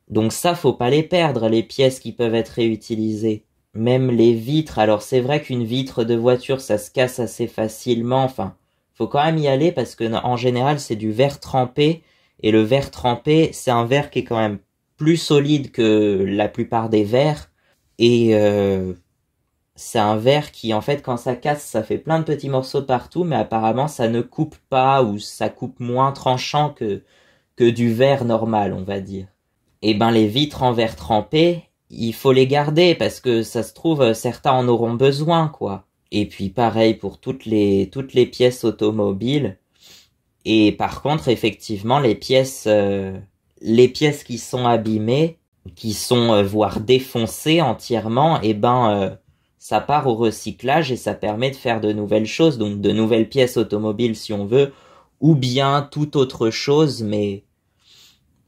Donc ça, faut pas les perdre, les pièces qui peuvent être réutilisées. Même les vitres, alors c'est vrai qu'une vitre de voiture, ça se casse assez facilement, enfin, faut quand même y aller parce que en général, c'est du verre trempé, et le verre trempé, c'est un verre qui est quand même plus solide que la plupart des verres, et c'est un verre qui, en fait, quand ça casse, ça fait plein de petits morceaux partout, mais apparemment, ça ne coupe pas ou ça coupe moins tranchant que du verre normal, on va dire. Et ben, les vitres en verre trempé, il faut les garder parce que ça se trouve, certains en auront besoin, quoi. Et puis, pareil pour toutes les pièces automobiles. Et par contre, effectivement, les pièces qui sont abîmées, qui sont voire défoncées entièrement, et ben, ça part au recyclage et ça permet de faire de nouvelles choses, donc de nouvelles pièces automobiles si on veut, ou bien toute autre chose, mais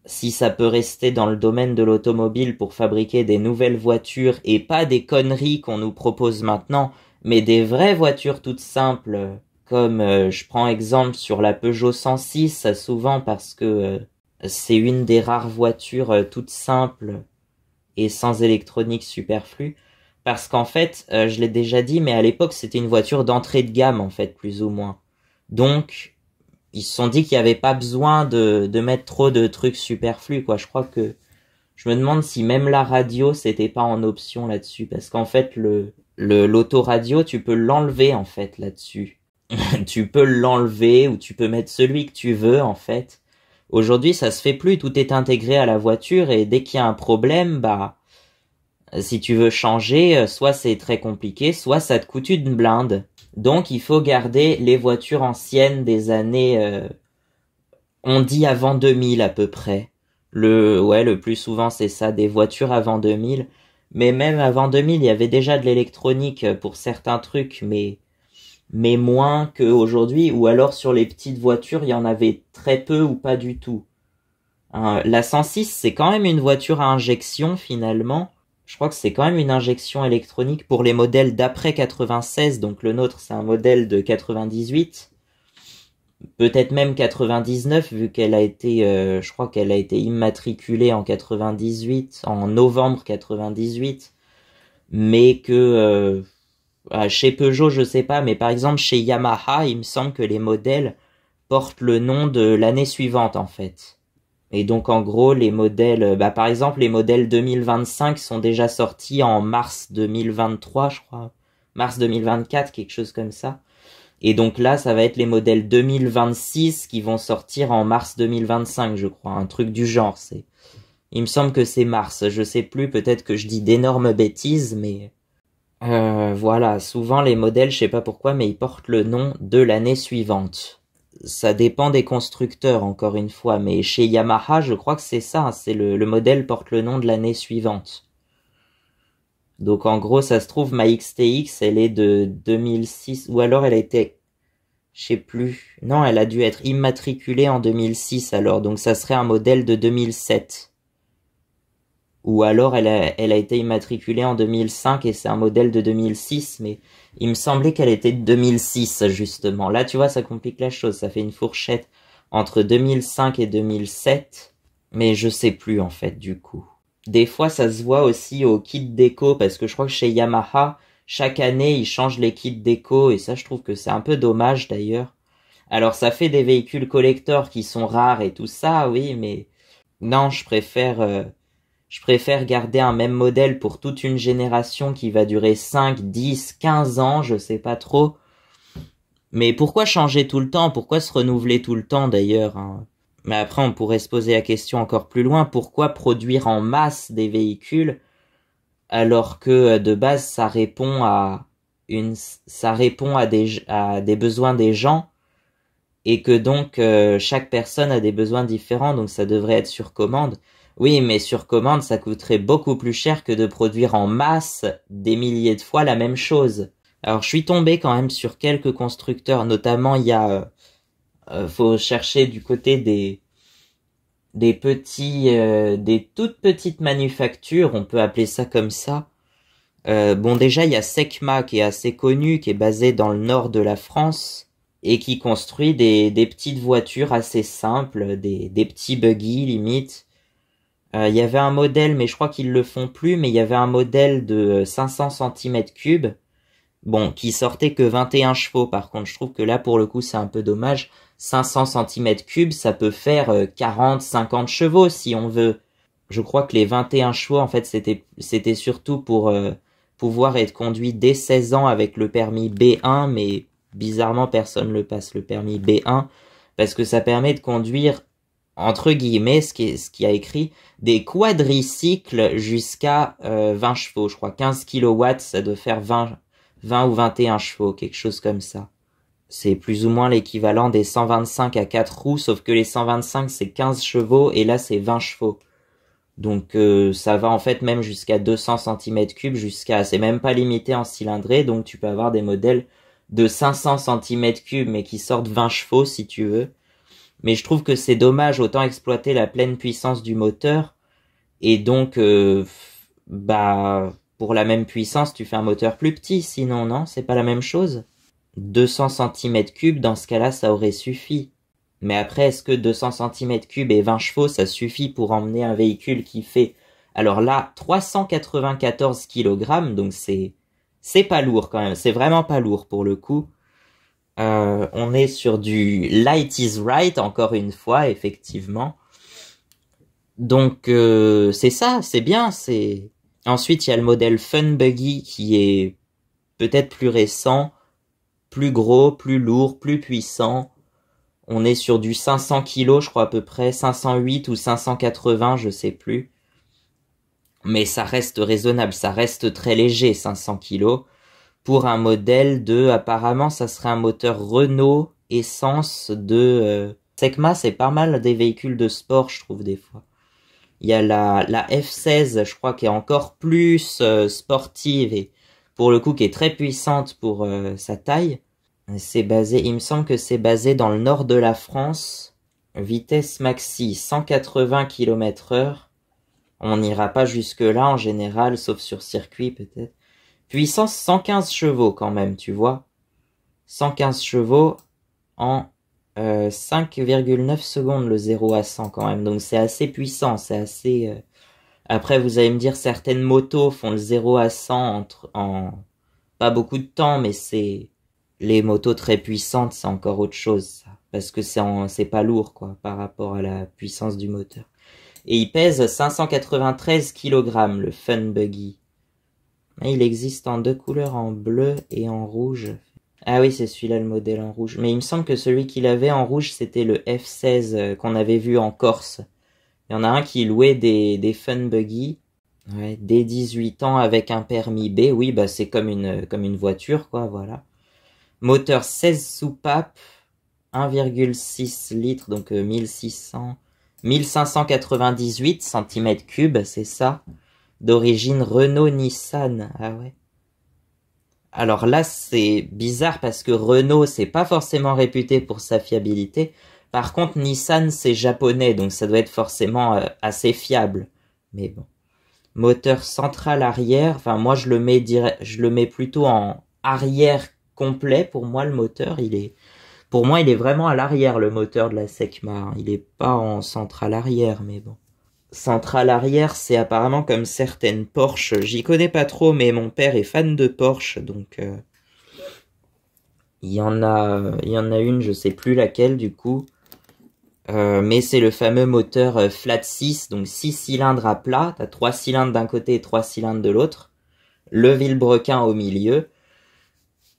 si ça peut rester dans le domaine de l'automobile pour fabriquer des nouvelles voitures et pas des conneries qu'on nous propose maintenant, mais des vraies voitures toutes simples, comme je prends exemple sur la Peugeot 106, souvent parce que c'est une des rares voitures toutes simples et sans électronique superflue. Parce qu'en fait, je l'ai déjà dit, mais à l'époque, c'était une voiture d'entrée de gamme, en fait, plus ou moins. Donc, ils se sont dit qu'il y avait pas besoin de mettre trop de trucs superflus, quoi. Je crois que je me demande si même la radio c'était pas en option là-dessus, parce qu'en fait l'autoradio tu peux l'enlever en fait là-dessus. Tu peux l'enlever ou tu peux mettre celui que tu veux en fait. Aujourd'hui ça se fait plus, tout est intégré à la voiture et dès qu'il y a un problème, bah si tu veux changer, soit c'est très compliqué, soit ça te coûte une blinde. Donc il faut garder les voitures anciennes des années, on dit avant 2000 à peu près. Le plus souvent c'est ça, des voitures avant 2000. Mais même avant 2000, il y avait déjà de l'électronique pour certains trucs, mais moins qu'aujourd'hui. Ou alors sur les petites voitures, il y en avait très peu ou pas du tout. La 106, c'est quand même une voiture à injection finalement. Je crois que c'est quand même une injection électronique pour les modèles d'après 96, donc le nôtre c'est un modèle de 98. Peut-être même 99 vu qu'elle a été, je crois qu'elle a été immatriculée en 98, en novembre 98. Mais que chez Peugeot je sais pas, mais par exemple chez Yamaha il me semble que les modèles portent le nom de l'année suivante en fait. Et donc en gros les modèles, par exemple les modèles 2025 sont déjà sortis en mars 2023 je crois, mars 2024 quelque chose comme ça. Et donc là ça va être les modèles 2026 qui vont sortir en mars 2025 je crois, un truc du genre. Il me semble que c'est mars, je sais plus, peut-être que je dis d'énormes bêtises, mais voilà, souvent les modèles, je sais pas pourquoi, mais ils portent le nom de l'année suivante. Ça dépend des constructeurs, encore une fois, mais chez Yamaha, je crois que c'est ça, c'est le modèle porte le nom de l'année suivante. Donc en gros, ça se trouve, ma XTX, elle est de 2006, ou alors elle a été, je sais plus, non, elle a dû être immatriculée en 2006 alors, donc ça serait un modèle de 2007. Ou alors elle a été immatriculée en 2005 et c'est un modèle de 2006, mais il me semblait qu'elle était de 2006 justement. Là tu vois ça complique la chose, ça fait une fourchette entre 2005 et 2007, mais je sais plus en fait du coup. Des fois ça se voit aussi au kit déco parce que je crois que chez Yamaha, chaque année ils changent les kits déco et ça je trouve que c'est un peu dommage d'ailleurs. Alors ça fait des véhicules collector qui sont rares et tout ça, oui, mais non, je préfère garder un même modèle pour toute une génération qui va durer 5, 10, 15 ans, je sais pas trop. Mais pourquoi changer tout le temps? Pourquoi se renouveler tout le temps d'ailleurs, hein? Mais après on pourrait se poser la question encore plus loin, pourquoi produire en masse des véhicules alors que de base ça répond à des besoins des gens et que donc chaque personne a des besoins différents, donc ça devrait être sur commande. Oui, mais sur commande, ça coûterait beaucoup plus cher que de produire en masse des milliers de fois la même chose. Alors, je suis tombé quand même sur quelques constructeurs, notamment il y a, faut chercher du côté des toutes petites manufactures, on peut appeler ça comme ça. Bon, déjà, il y a Secma qui est assez connu, qui est basé dans le nord de la France et qui construit des petites voitures assez simples, des petits buggy limite. Il y avait un modèle, mais je crois qu'ils le font plus, mais il y avait un modèle de 500 cm3, bon, qui sortait que 21 chevaux. Par contre, je trouve que là, pour le coup, c'est un peu dommage. 500 cm3, ça peut faire 40, 50 chevaux si on veut. Je crois que les 21 chevaux, en fait, c'était surtout pour pouvoir être conduit dès 16 ans avec le permis B1, mais bizarrement, personne le passe, le permis B1, parce que ça permet de conduire entre guillemets, ce qui a écrit, des quadricycles jusqu'à 20 chevaux. Je crois 15 kilowatts, ça doit faire 20 ou 21 chevaux, quelque chose comme ça. C'est plus ou moins l'équivalent des 125 à 4 roues, sauf que les 125 c'est 15 chevaux et là c'est 20 chevaux. Donc ça va en fait même jusqu'à 200 cm3, c'est même pas limité en cylindrée, donc tu peux avoir des modèles de 500 cm3 mais qui sortent 20 chevaux si tu veux. Mais je trouve que c'est dommage, autant exploiter la pleine puissance du moteur. Et donc, pour la même puissance, tu fais un moteur plus petit. Sinon, non, c'est pas la même chose. 200 cm3, dans ce cas-là, ça aurait suffi. Mais après, est-ce que 200 cm3 et 20 chevaux, ça suffit pour emmener un véhicule qui fait, alors là, 394 kg, donc c'est pas lourd quand même. C'est vraiment pas lourd pour le coup. On est sur du Light is Right, encore une fois, effectivement. Donc, c'est ça, c'est bien, c'est... Ensuite, il y a le modèle Fun Buggy qui est peut-être plus récent, plus gros, plus lourd, plus puissant. On est sur du 500 kg, je crois à peu près, 508 ou 580, je sais plus. Mais ça reste raisonnable, ça reste très léger, 500 kg. Pour un modèle de, apparemment, ça serait un moteur Renault essence de... Secma, c'est pas mal des véhicules de sport, je trouve, des fois. Il y a la F16, je crois, qui est encore plus sportive et pour le coup qui est très puissante pour sa taille. C'est basé, il me semble que c'est basé dans le nord de la France. Vitesse maxi 180 km/h. On n'ira pas jusque là en général, sauf sur circuit peut-être. Puissance 115 chevaux quand même, tu vois. 115 chevaux en 5,9 secondes le 0 à 100 quand même. Donc c'est assez puissant, c'est assez... Après vous allez me dire certaines motos font le 0 à 100 en pas beaucoup de temps, mais c'est... Les motos très puissantes, c'est encore autre chose, ça. Parce que c'est pas lourd, quoi, par rapport à la puissance du moteur. Et il pèse 593 kg, le Fun Buggy. Il existe en deux couleurs, en bleu et en rouge. Ah oui, c'est celui-là le modèle en rouge. Mais il me semble que celui qu'il avait en rouge, c'était le F16 qu'on avait vu en Corse. Il y en a un qui louait des Fun Buggy. Ouais, dès 18 ans avec un permis B. Oui, bah c'est comme une voiture, quoi, voilà. Moteur 16 soupapes, 1,6 litres, donc 1598 cm3, c'est ça. D'origine Renault-Nissan. Ah ouais. Alors là, c'est bizarre parce que Renault, c'est pas forcément réputé pour sa fiabilité. Par contre, Nissan, c'est japonais, donc ça doit être forcément assez fiable. Mais bon. Moteur central arrière, enfin moi je le mets plutôt en arrière complet. Pour moi, le moteur, il est vraiment à l'arrière, le moteur de la Secma. Il est pas en central arrière, mais bon. Centrale arrière, c'est apparemment comme certaines Porsche. J'y connais pas trop, mais mon père est fan de Porsche, donc il y en a une, je sais plus laquelle du coup, mais c'est le fameux moteur flat 6, donc 6 cylindres à plat. T'as 3 cylindres d'un côté et 3 cylindres de l'autre. Le vilebrequin au milieu.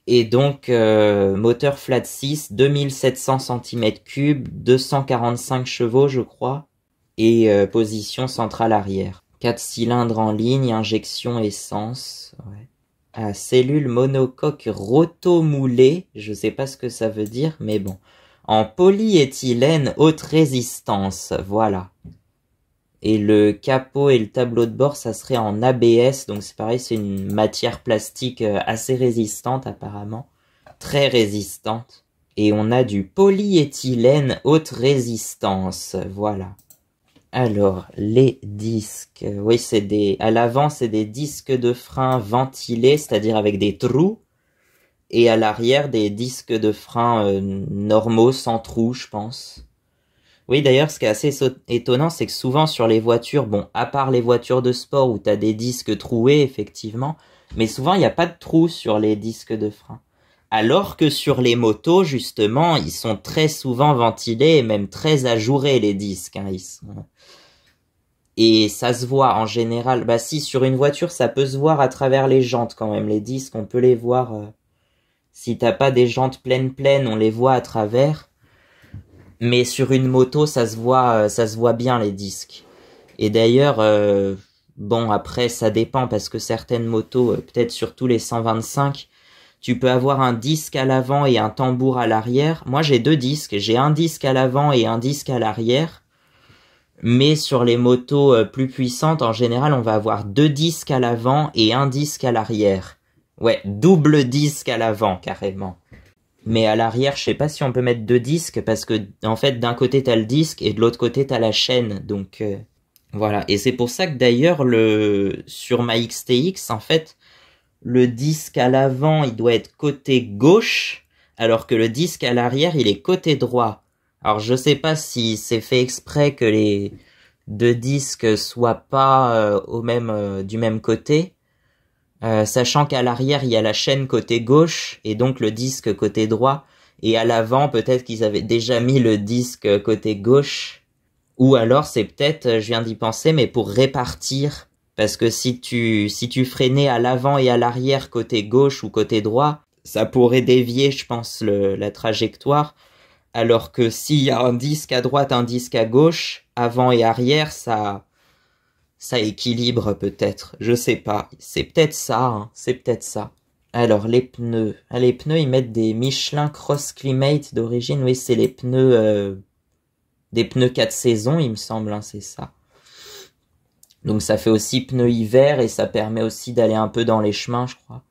Et donc moteur flat 6, 2700 cm3, 245 chevaux, je crois. Et position centrale arrière. 4 cylindres en ligne, injection essence. Ouais. Cellule monocoque rotomoulée, je sais pas ce que ça veut dire, mais bon. En polyéthylène haute résistance, voilà. Et le capot et le tableau de bord, ça serait en ABS, donc c'est pareil, c'est une matière plastique assez résistante apparemment. Très résistante. Et on a du polyéthylène haute résistance, voilà. Alors, les disques. Oui, à l'avant, c'est des disques de frein ventilés, c'est-à-dire avec des trous. Et à l'arrière, des disques de frein normaux, sans trous, je pense. Oui, d'ailleurs, ce qui est assez étonnant, c'est que souvent sur les voitures, bon, à part les voitures de sport où t'as des disques troués, effectivement, mais souvent, il n'y a pas de trous sur les disques de frein. Alors que sur les motos, justement, ils sont très souvent ventilés et même très ajourés, les disques, hein, Et ça se voit en général. Bah si, sur une voiture, ça peut se voir à travers les jantes quand même. Les disques, on peut les voir. Si t'as pas des jantes pleines, on les voit à travers. Mais sur une moto, ça se voit bien les disques. Et d'ailleurs, bon après, ça dépend parce que certaines motos, peut-être surtout les 125, tu peux avoir un disque à l'avant et un tambour à l'arrière. Moi, j'ai deux disques. J'ai un disque à l'avant et un disque à l'arrière. Mais sur les motos plus puissantes, en général, on va avoir deux disques à l'avant et un disque à l'arrière. Ouais, double disque à l'avant, carrément. Mais à l'arrière, je sais pas si on peut mettre deux disques, parce que, en fait, d'un côté, t'as le disque, et de l'autre côté, t'as la chaîne, donc, voilà. Et c'est pour ça que, d'ailleurs, sur ma XTX, en fait, le disque à l'avant, il doit être côté gauche, alors que le disque à l'arrière, il est côté droit. Alors je sais pas si c'est fait exprès que les deux disques soient pas du même côté, sachant qu'à l'arrière il y a la chaîne côté gauche et donc le disque côté droit. Et à l'avant, peut-être qu'ils avaient déjà mis le disque côté gauche. Ou alors c'est peut-être, je viens d'y penser, mais pour répartir. Parce que si tu freinais à l'avant et à l'arrière côté gauche ou côté droit, ça pourrait dévier, je pense, la trajectoire. Alors que s'il y a un disque à droite, un disque à gauche, avant et arrière, ça équilibre peut-être. Je sais pas. C'est peut-être ça, hein. C'est peut-être ça. Alors, les pneus. Ah, les pneus, ils mettent des Michelin Cross Climate d'origine. Oui, c'est les pneus, des pneus 4 saisons, il me semble, hein, c'est ça. Donc ça fait aussi pneus hiver et ça permet aussi d'aller un peu dans les chemins, je crois.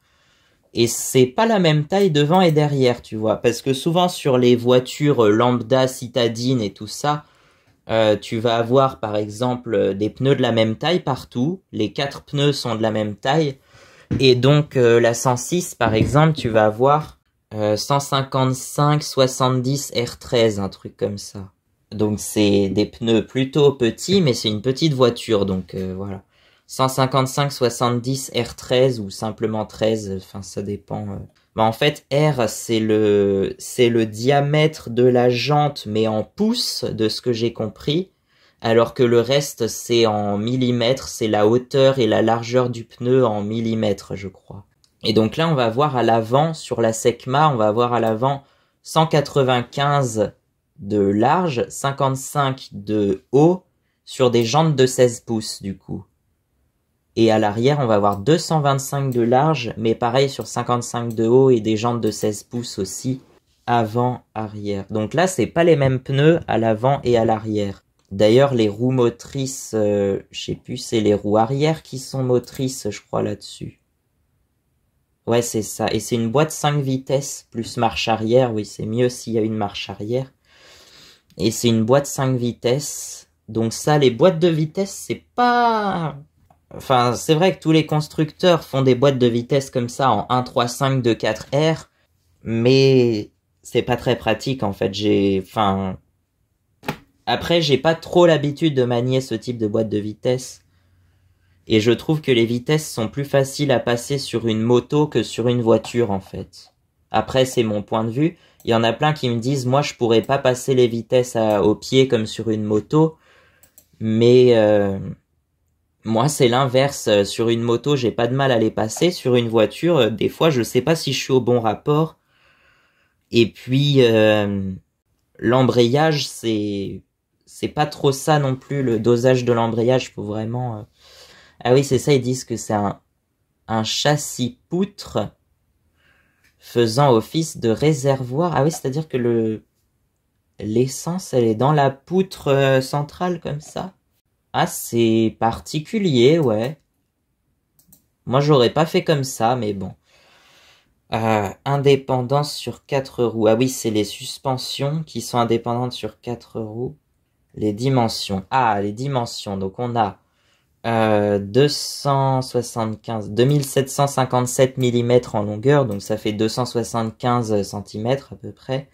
Et c'est pas la même taille devant et derrière, tu vois. Parce que souvent sur les voitures lambda, citadine et tout ça, tu vas avoir par exemple des pneus de la même taille partout. Les 4 pneus sont de la même taille. Et donc la 106 par exemple, tu vas avoir 155-70 R13, un truc comme ça. Donc c'est des pneus plutôt petits, mais c'est une petite voiture, donc voilà. 155-70 R13 ou simplement 13, enfin ça dépend. Bah en fait R c'est le diamètre de la jante, mais en pouces de ce que j'ai compris, alors que le reste c'est en millimètres, c'est la hauteur et la largeur du pneu en millimètres, je crois. Et donc là on va voir à l'avant sur la Secma, on va avoir à l'avant 195 de large, 55 de haut sur des jantes de 16 pouces du coup. Et à l'arrière, on va avoir 225 de large, mais pareil sur 55 de haut et des jantes de 16 pouces aussi, avant, arrière. Donc là, c'est pas les mêmes pneus à l'avant et à l'arrière. D'ailleurs, les roues motrices, je sais plus, c'est les roues arrière qui sont motrices, je crois, là-dessus. Ouais, c'est ça. Et c'est une boîte 5 vitesses plus marche arrière. Oui, c'est mieux s'il y a une marche arrière. Et c'est une boîte 5 vitesses. Donc ça, les boîtes de vitesse, c'est pas... Enfin, c'est vrai que tous les constructeurs font des boîtes de vitesse comme ça en 1, 3, 5, 2, 4 R. Mais c'est pas très pratique en fait. Après, j'ai pas trop l'habitude de manier ce type de boîte de vitesse. Et je trouve que les vitesses sont plus faciles à passer sur une moto que sur une voiture en fait. Après, c'est mon point de vue. Il y en a plein qui me disent, moi je pourrais pas passer les vitesses au pied comme sur une moto. Mais moi c'est l'inverse. Sur une moto, j'ai pas de mal à les passer. Sur une voiture, des fois je sais pas si je suis au bon rapport. Et puis l'embrayage, c'est pas trop ça non plus. Le dosage de l'embrayage, faut vraiment... Ah oui, c'est ça, ils disent que c'est un châssis poutre faisant office de réservoir. Ah oui, c'est-à-dire que l'essence, elle est dans la poutre centrale comme ça. Ah, c'est particulier, ouais. Moi, j'aurais pas fait comme ça, mais bon. Indépendance sur 4 roues. Ah oui, c'est les suspensions qui sont indépendantes sur 4 roues. Les dimensions. Ah, les dimensions. Donc, on a 2757 mm en longueur, donc ça fait 275 cm à peu près.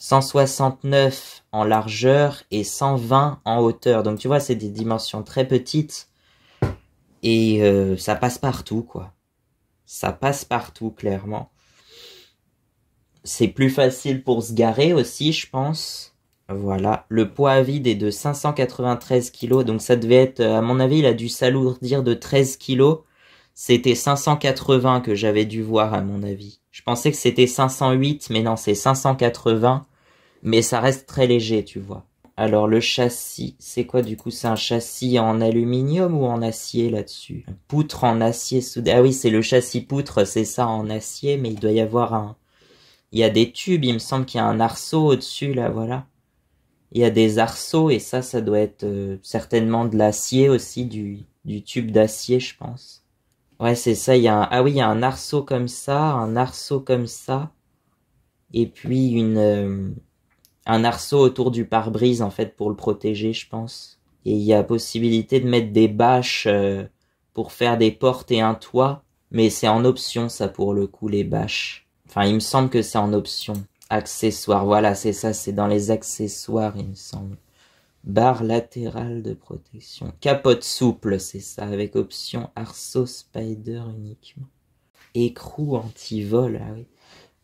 169 en largeur et 120 en hauteur. Donc tu vois, c'est des dimensions très petites et ça passe partout, quoi. Ça passe partout, clairement. C'est plus facile pour se garer aussi, je pense. Voilà, le poids à vide est de 593 kg, donc ça devait être, à mon avis, il a dû s'alourdir de 13 kg. C'était 580 que j'avais dû voir, à mon avis. Je pensais que c'était 508, mais non, c'est 580. Mais ça reste très léger, tu vois. Alors, le châssis, c'est quoi du coup? C'est un châssis en aluminium ou en acier là-dessus? Un poutre en acier soudé. Ah oui, c'est le châssis poutre, c'est ça, en acier, mais il doit y avoir il y a des tubes, il me semble qu'il y a un arceau au-dessus, là, voilà. Il y a des arceaux et ça doit être certainement de l'acier aussi, du tube d'acier, je pense. Ouais, c'est ça, ah oui, il y a un arceau comme ça, un arceau comme ça, et puis un arceau autour du pare-brise, en fait, pour le protéger, je pense. Et il y a possibilité de mettre des bâches pour faire des portes et un toit, mais c'est en option, ça, pour le coup, les bâches. Enfin, il me semble que c'est en option. Accessoires, voilà, c'est ça, c'est dans les accessoires, il me semble. Barre latérale de protection. Capote souple, c'est ça, avec option arceau spider uniquement. Écrou anti-vol, ah oui.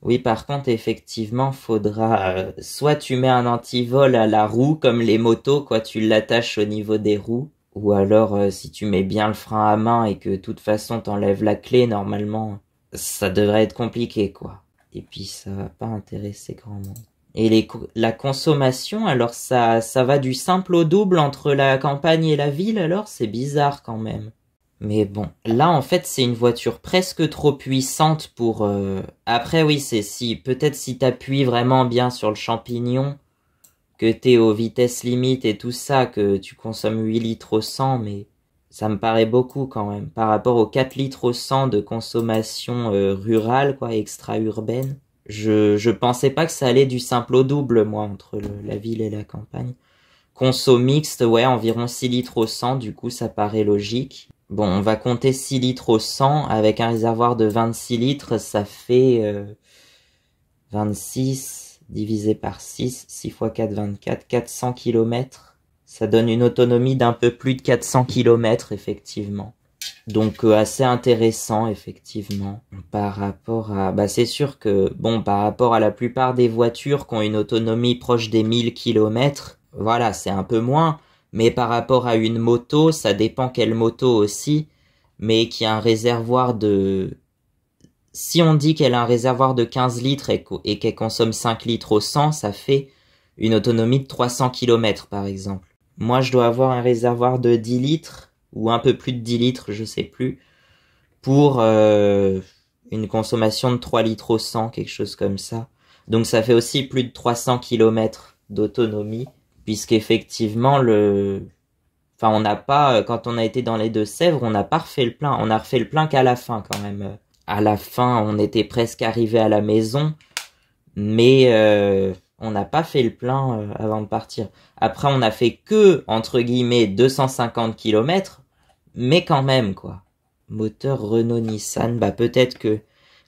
Oui, par contre, effectivement, faudra soit tu mets un antivol à la roue comme les motos, quoi, tu l'attaches au niveau des roues, ou alors si tu mets bien le frein à main et que de toute façon t'enlèves la clé, normalement, ça devrait être compliqué, quoi. Et puis ça va pas intéresser grand monde. Et la consommation, alors ça va du simple au double entre la campagne et la ville, alors c'est bizarre quand même. Mais bon, là en fait c'est une voiture presque trop puissante pour... Après oui, c'est si peut-être si t'appuies vraiment bien sur le champignon, que t'es aux vitesses limites et tout ça, que tu consommes 8 litres au 100, mais ça me paraît beaucoup quand même, par rapport aux 4 litres au 100 de consommation rurale, quoi, extra-urbaine. Je pensais pas que ça allait du simple au double, moi, entre la ville et la campagne. Conso mixte, ouais, environ 6 litres au 100, du coup ça paraît logique. Bon, on va compter 6 litres au 100, avec un réservoir de 26 litres, ça fait 26 divisé par 6, 6 fois 4, 24, 400 km. Ça donne une autonomie d'un peu plus de 400 km, effectivement. Donc assez intéressant, effectivement, par rapport à... Bah c'est sûr que, bon, par rapport à la plupart des voitures qui ont une autonomie proche des 1000 km, voilà, c'est un peu moins, mais par rapport à une moto, ça dépend quelle moto aussi, mais qui a un réservoir de... Si on dit qu'elle a un réservoir de 15 litres et qu'elle consomme 5 litres au 100, ça fait une autonomie de 300 km, par exemple. Moi, je dois avoir un réservoir de 10 litres, ou un peu plus de 10 litres, je sais plus, pour une consommation de 3 litres au 100, quelque chose comme ça. Donc ça fait aussi plus de 300 km d'autonomie, puisqu'effectivement, enfin, on n'a pas, quand on a été dans les Deux-Sèvres, on n'a pas refait le plein. On a refait le plein qu'à la fin, quand même. À la fin, on était presque arrivé à la maison, mais on n'a pas fait le plein avant de partir. Après, on a fait que, entre guillemets, 250 km, mais quand même, quoi. Moteur Renault-Nissan, bah peut-être que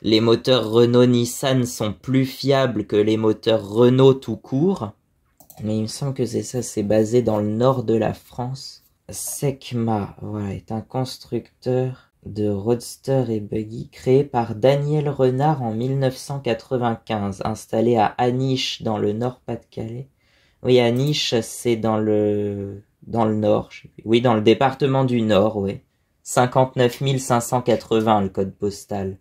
les moteurs Renault-Nissan sont plus fiables que les moteurs Renault tout court, mais il me semble que c'est ça, c'est basé dans le nord de la France. Secma, voilà, est un constructeur de roadster et buggy créé par Daniel Renard en 1995, installé à Aniche dans le Nord-Pas-de-Calais. Oui, Aniche, c'est dans le Nord, je sais plus. Oui, dans le département du Nord, oui. 59 580 le code postal.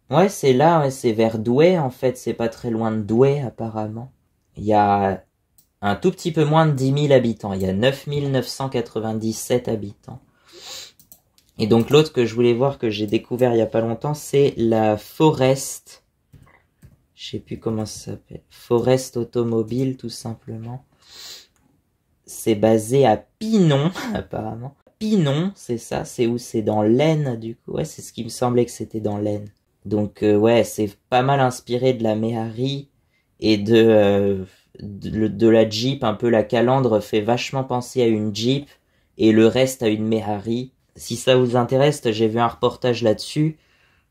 Ouais, c'est là, ouais, c'est vers Douai en fait, c'est pas très loin de Douai apparemment. Il y a un tout petit peu moins de 10 000 habitants, il y a 9 997 habitants. Et donc l'autre que je voulais voir, que j'ai découvert il y a pas longtemps, c'est la Forest. Je sais plus comment ça s'appelle. Forest Automobile, tout simplement. C'est basé à Pinon, apparemment. Pinon, c'est ça, c'est où? C'est dans l'Aisne, du coup. Ouais, c'est ce qui me semblait que c'était dans l'Aisne. Donc, ouais, c'est pas mal inspiré de la Méhari et de la Jeep. Un peu la calandre fait vachement penser à une Jeep et le reste à une Méhari. Si ça vous intéresse, j'ai vu un reportage là-dessus.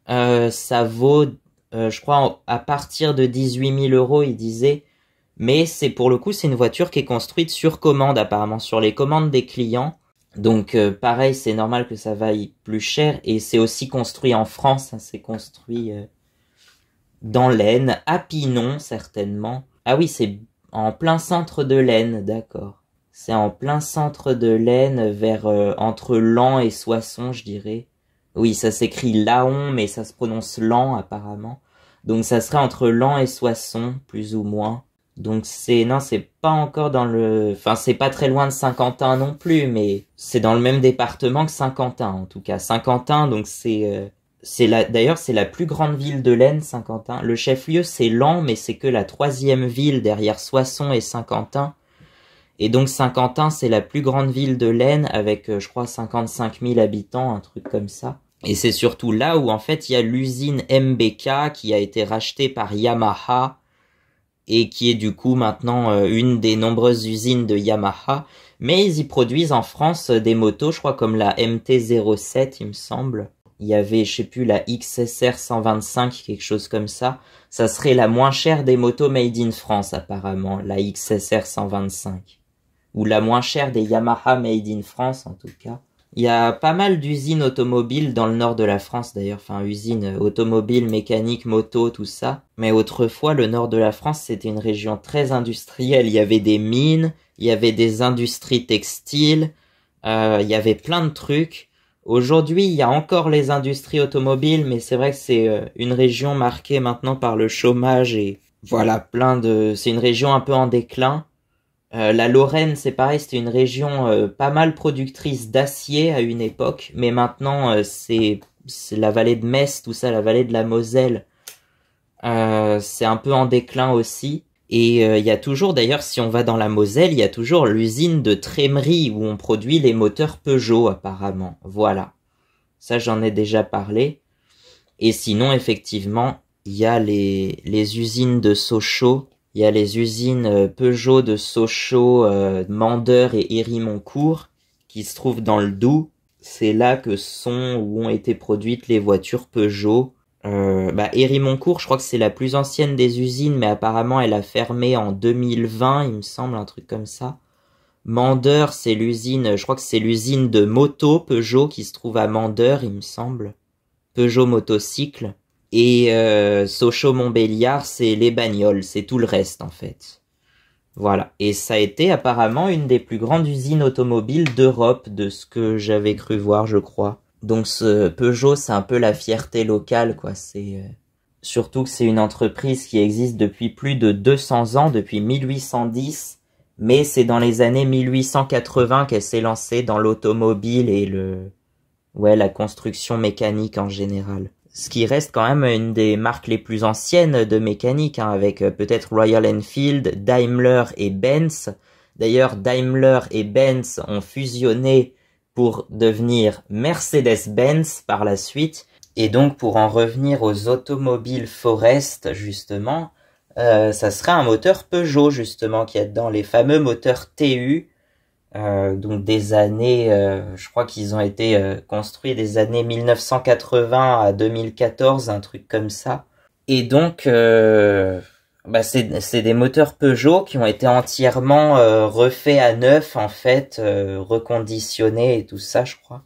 Ça vaut, je crois, à partir de 18 000 euros, il disait. Mais c'est pour le coup, c'est une voiture qui est construite sur commande, apparemment, sur les commandes des clients. Donc pareil, c'est normal que ça vaille plus cher. Et c'est aussi construit en France, hein, c'est construit dans l'Aisne, à Pinon, certainement. Ah oui, c'est en plein centre de l'Aisne, d'accord. C'est en plein centre de l'Aisne, vers entre Laon et Soissons, je dirais. Oui, ça s'écrit Laon, mais ça se prononce Laon, apparemment. Donc ça serait entre Laon et Soissons, plus ou moins. Donc non, c'est pas encore dans enfin c'est pas très loin de Saint-Quentin non plus, mais c'est dans le même département que Saint-Quentin, en tout cas. Saint-Quentin, donc d'ailleurs c'est la plus grande ville de l'Aisne, Saint-Quentin. Le chef-lieu c'est Laon, mais c'est que la 3e ville derrière Soissons et Saint-Quentin. Et donc Saint-Quentin c'est la plus grande ville de l'Aisne avec, je crois, 55 000 habitants, un truc comme ça. Et c'est surtout là où en fait il y a l'usine MBK qui a été rachetée par Yamaha, et qui est du coup maintenant une des nombreuses usines de Yamaha. Mais ils y produisent en France des motos, je crois, comme la MT-07, il me semble. Il y avait, je sais plus, la XSR 125, quelque chose comme ça. Ça serait la moins chère des motos made in France, apparemment, la XSR 125. Ou la moins chère des Yamaha made in France, en tout cas. Il y a pas mal d'usines automobiles dans le nord de la France d'ailleurs, enfin usines automobiles, mécaniques, moto, tout ça. Mais autrefois, le nord de la France, c'était une région très industrielle. Il y avait des mines, il y avait des industries textiles, il y avait plein de trucs. Aujourd'hui, il y a encore les industries automobiles, mais c'est vrai que c'est une région marquée maintenant par le chômage et voilà, c'est une région un peu en déclin. La Lorraine, c'est pareil, c'était une région pas mal productrice d'acier à une époque, mais maintenant c'est la vallée de Metz, tout ça, la vallée de la Moselle, c'est un peu en déclin aussi. Et il y a toujours, d'ailleurs, si on va dans la Moselle, il y a toujours l'usine de Trémery où on produit les moteurs Peugeot apparemment. Voilà, ça j'en ai déjà parlé. Et sinon, effectivement, il y a les usines de Sochaux. Il y a les usines Peugeot de Sochaux, Mandeure et Hérimoncourt qui se trouvent dans le Doubs. C'est là que sont ou ont été produites les voitures Peugeot. Hérimoncourt, je crois que c'est la plus ancienne des usines, mais apparemment elle a fermé en 2020, il me semble, un truc comme ça. Mandeure, c'est l'usine, je crois que c'est l'usine de moto Peugeot qui se trouve à Mandeure, il me semble. Peugeot motocycle. Et Sochaux-Montbéliard, c'est les bagnoles, c'est tout le reste en fait. Voilà. Et ça a été apparemment une des plus grandes usines automobiles d'Europe, de ce que j'avais cru voir, je crois. Donc ce Peugeot, c'est un peu la fierté locale, quoi. C'est surtout que c'est une entreprise qui existe depuis plus de 200 ans, depuis 1810, mais c'est dans les années 1880 qu'elle s'est lancée dans l'automobile et la construction mécanique en général. Ce qui reste quand même une des marques les plus anciennes de mécanique, hein, avec peut-être Royal Enfield, Daimler et Benz. D'ailleurs, Daimler et Benz ont fusionné pour devenir Mercedes-Benz par la suite. Et donc, pour en revenir aux automobiles Forest, justement, ça serait un moteur Peugeot, justement, qui est dedans, les fameux moteurs TU, donc des années, je crois qu'ils ont été construits des années 1980 à 2014, un truc comme ça. Et donc, c'est des moteurs Peugeot qui ont été entièrement refaits à neuf, en fait, reconditionnés et tout ça, je crois.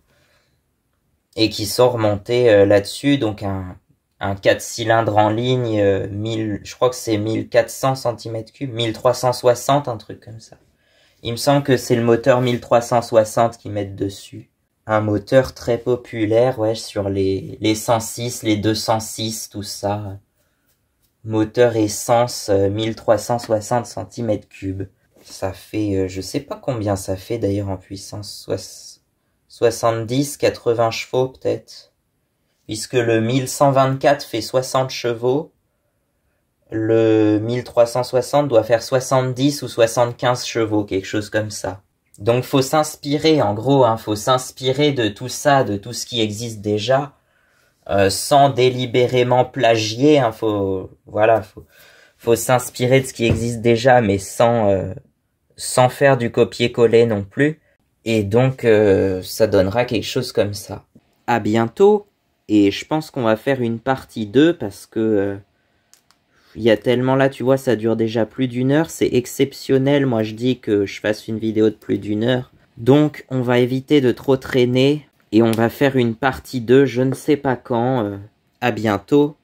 Et qui sont remontés là-dessus, donc un 4 cylindres en ligne, je crois que c'est 1400 cm3, 1360, un truc comme ça. Il me semble que c'est le moteur 1360 qu'ils mettent dessus. Un moteur très populaire, ouais, sur les 106, les 206, tout ça. Moteur essence 1360 cm3. Ça fait, je sais pas combien ça fait d'ailleurs en puissance. 70, 80 chevaux peut-être. Puisque le 1124 fait 60 chevaux. Le 1360 doit faire 70 ou 75 chevaux, quelque chose comme ça. Donc faut s'inspirer, en gros, hein, faut s'inspirer de tout ça, de tout ce qui existe déjà, sans délibérément plagier, hein, faut s'inspirer de ce qui existe déjà, mais sans faire du copier-coller non plus. Et donc ça donnera quelque chose comme ça. À bientôt, et je pense qu'on va faire une partie 2 parce que il y a tellement là, tu vois, ça dure déjà plus d'1 heure. C'est exceptionnel, moi je dis que je fasse une vidéo de plus d'1 heure. Donc on va éviter de trop traîner et on va faire une partie 2, je ne sais pas quand. À bientôt.